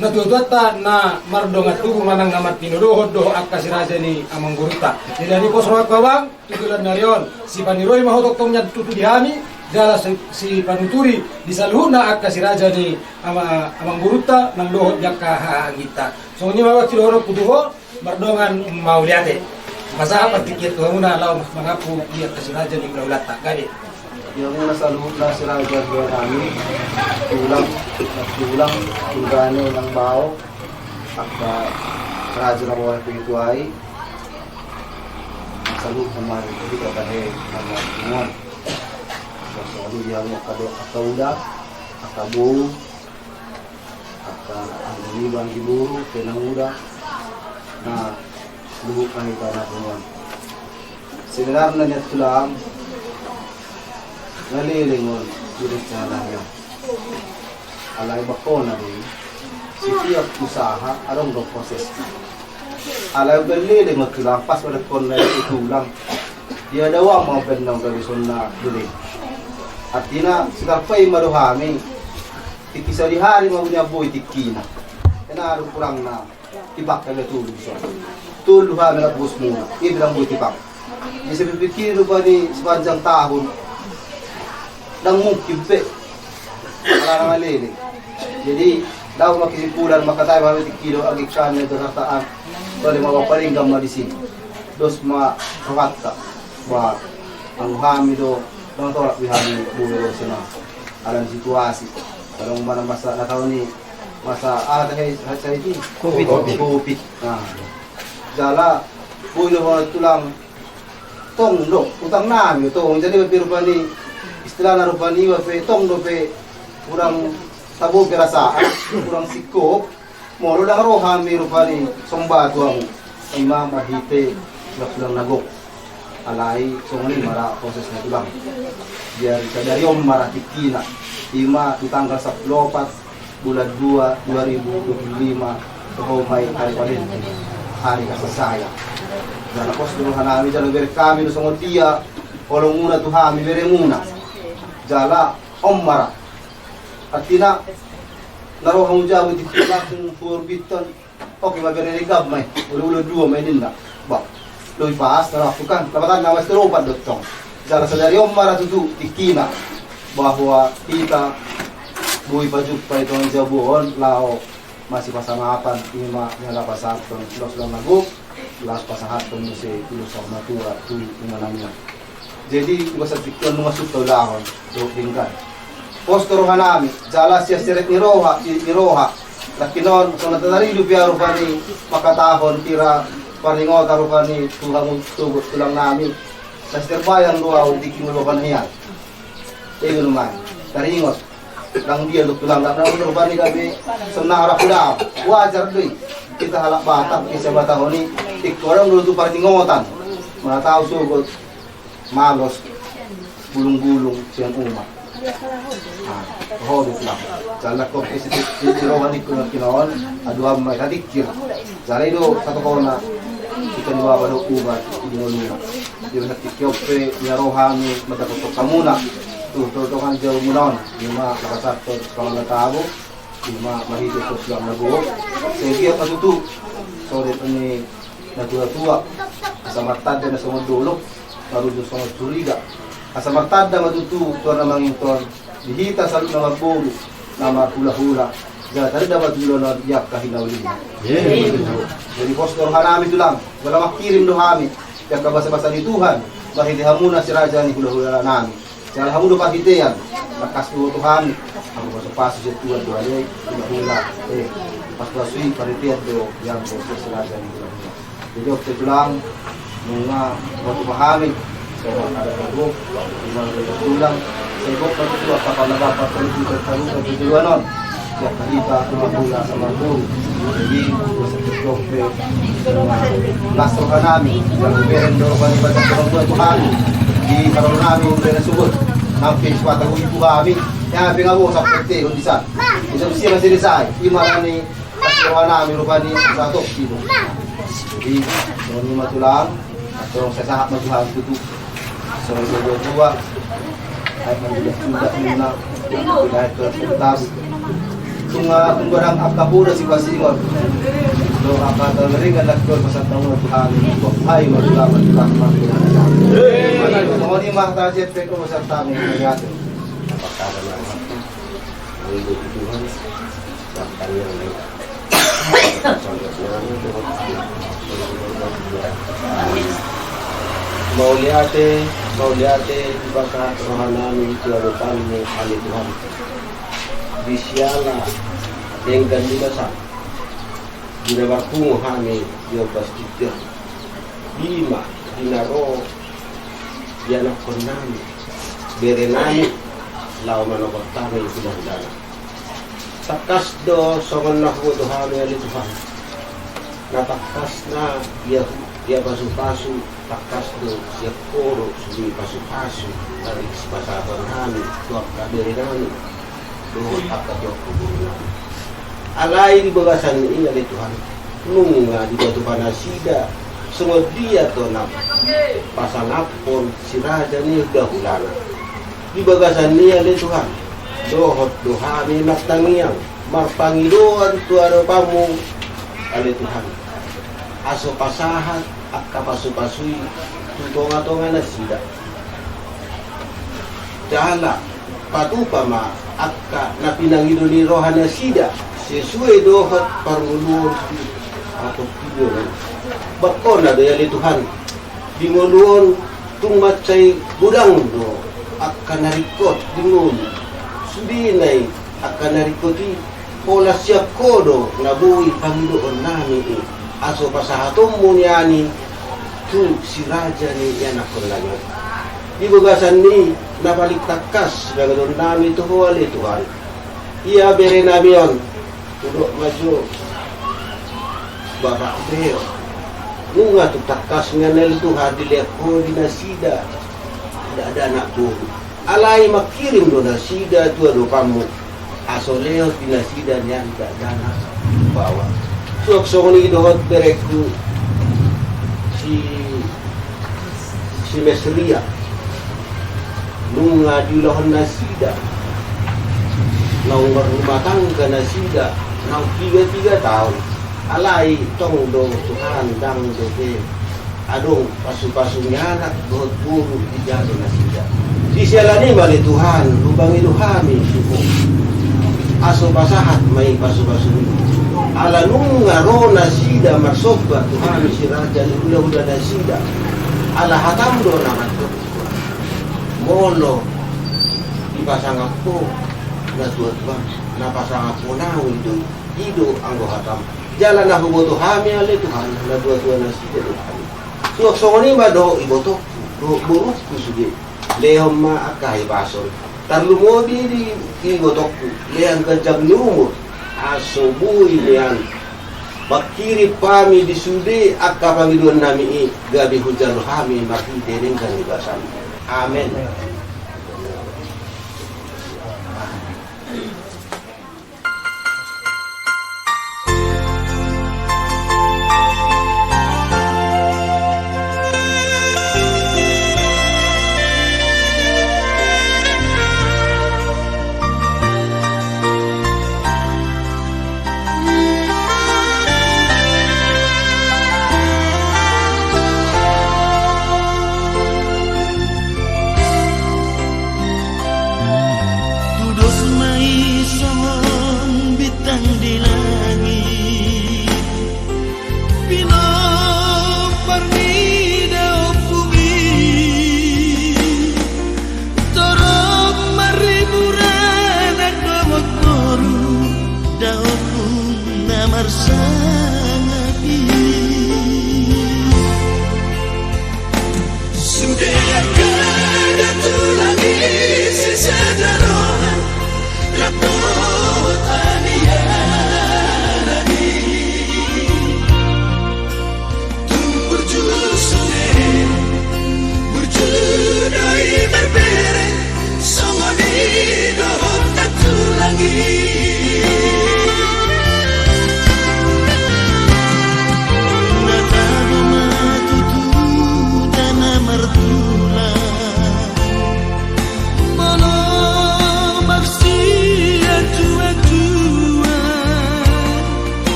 Speaker 1: na tuat na mardongat tugu manang namat tinudohot doho akka siraja ni amang guruta jadi ni kosroak bawang tujuan darion si paniroi mahotok tongnya tutu dihami jala si panuturi di saluhuna akka si raja ni amang guruta nang dohot jakka hagita so ni mawak si dohot kuduho mardongan mauliate masa apa tikit ko muna law mangapu dia ka si raja ni ulata gani
Speaker 4: Yung una sa luhut na si Raja doon namin tulang tulgano ng bao at Raja na mga pituay sa luhut na mga pituay tahe ng mga so, yang kado akauda, akabu, aka ang liban giburu penanguda na luhuk kahit na kuwan. Sinarar na niya tulang nalilingon sulit sa langya. Alay bako na rin si tiyak usaha arong ng proses. Alay nalilingon tulang pas pada kon na itulang. Dia daw ang mga benang galison na duling. At tina sikarpay maruhami tikisa di hari mabunya boy tikina. Kena arong kurang na tibak kami tulog siya. Tulog kami na bus muna. Ibilang boy tibak. Di sa pipikir pa ni sepanjang tahun nang mungkimpe wala nang alili. Jadi daw makisipulan makatay mga kilo ag ikan nito sa taan. Dali mapapalinggam na di sini. Dos makakata ba ang hami do nang tolak bihani bulo sina alam situasi kalau mana masa na tahu ni masa saya ini covid nah jala bulo mo tulang tong do utang nami tong jadi berpani istilah na rupani wa pe tong do pe kurang tabo perasaan kurang sikop molo dang rohami rupani somba tuang imam mahite lang nagok alai songni mara proses na tulang biar dari mara tikina ima di tanggal 14 bulan 2 2025 ko may hari kasih saya dan ako sudah hanami jalo ber kami no songo dia kalau muna tuhami bere muna jala mara atina naro hang jabu tikina kung forbitan oke mabere gab mai ulo 2 mai dinda ba Lui pas narakukan lapatan nawas teropat dotong. Jala sadari mara tutu tikina bahwa kita bui pajuk pa itong jabuon lao masih pasamapan ima nyala pasaton los naguk las pasahaton si ilusang natura tu imanamnya. Jadi gua sa pikon mga sutaw lahon do tingkan. Postoro hanami jala siya seret ni roha lakinon so natadari lupiaro pa ni makatahon tira paringo karupan ni Tuhan tugot tulang namin. Master bayang doa di kimulokan niya. Ego naman. Taringot. Lang dia tulang lang karupan ni kami sa harap daw. Wajar doy. Kita halak batang isa batang ni ikorang luto paringotan. Mga tao sugot malos bulung-bulung siyang umat. Hodot lang. Jala ko kasi tirawan ni ko na kinaon aduam may kadikir. Jala do satu ko na kita dua baru ubat inoluna. Di sa tikyope yarohami madakotok kamuna. Tuh kan jauh munon. Lima nakasakto sa mga tao. Lima mahigit ko sila nabuo. Sige patutu. So dito ni natua-tua. Sa matanda na sa mga dulok. Marunong sa mga turiga. Asa matanda matutu to na manginton. Dihita sa mga bulo na mahula-hula. Ya, tadi dapat dulu na yak kahinawlin. Jadi postor hanami itu lang. Wala makirim do hami. Kaya kabasa-basa ni Tuhan. Bahiti hamuna si Raja ni hula-hula nami. Kaya hamuno pahitian. Nakas do Tuhan. Ako paso si Tuhan do alay. Hula-hula. Pas-pasui paritian do yang proses si Raja ni hula-hula. Jadi waktu itu lang. Mga waktu pahami. Kaya ada kagok. Mga tulang. Saya kok patutu kapag nabapat kita tarungan di Duanon. Kaya kahita tumagula sa Margo. Jadi sa tikyope nastro ka namin. Kaya berendo ka ni Batak Turangbuhay Tuhan. Di karoon namin yung pinasugod. Nang pinch pataguin po kami. Kaya pingawo sa pwede kung disan. Isang siya na sinisay. Imaran ni nastro ka namin rupan ni Satok. Jadi kung ni matulang at kung sa sahap matulang tutu. So dua ay sudah muna dahil tertabu kung barang akapura si Pasingon do akata ring anak ko pasang taon na Tuhan ko ay matulaman mo ni mata jet pe ko sa tamin ngayon napakala na ang Tuhan sa kanyang Mauliate baka rohanami tiarupan ni Ali Tuhan. Bisyala dengan dimasa dinabartungo hani yobas titir. Lima dinaro dianak konami berenami lau manokotami pinandana.
Speaker 8: takas do songon na ko to hami ali Tuhan. Natakas na dia pasu-pasu takas do siap koro sudi pasu-pasu dari pasaban kami tuak kabiri kami dohot akka joko alai di bagasan ini ali Tuhan nunga di batu panasida semua dia to na pasangapon si raja ni dahulana di bagasan ni ali Tuhan dohot dohami maktangiang marpangidoan tuaro pamu ali Tuhan aso pasahat akka pasu-pasui tutonga-tonga na sida jala patupama akka napinangido ni rohana sida sesuai dohot parnguluon atau piyon bakona do yali Tuhan dinguluon tungmatsay budang do akka narikot dingun sudinay akka narikoti pola siap kodo nabuhi Panginoon namin aso pasahatom mo niyani tu si raja ni yan akon lanyo di bagasan ni nabaliktakas gagawin namin ito huwali Tuhan iya bere namin yon tulok majo bapak beo nunga tutakas nga nel Tuhan dilihat ko di nasida ada anak puro alay makirim do nasida tu ado kamu aso leo di nasida niyan ada anak bawa sok ni dohot bereku si Mesria nunga diulah nasida nau rumah tangga nasida nau 3 tahun alai tong do Tuhan dang do ke adong pasu-pasunya anak dohot buru di jado nasida di sialani bali Tuhan lubang iluhami suku aso pasahat may pasu-pasu ala nunga ro nasida marsoba Tuhan si raja ni udah nasida ala hatam do naman to mono dipasang ako na tuwa na pasang ako na ido anggo hatam jalan na huboto hami ale Tuhan na tuwa nasida do kami so ni ba do iboto do buruk kusugi lehom ma akai bason tarlumobi di ibotoku leang kajam numur aso buhi niyan makiri pami di sude akka pangiduan nami gabi hujan kami makide ning kanibasan amen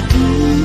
Speaker 9: Tuhan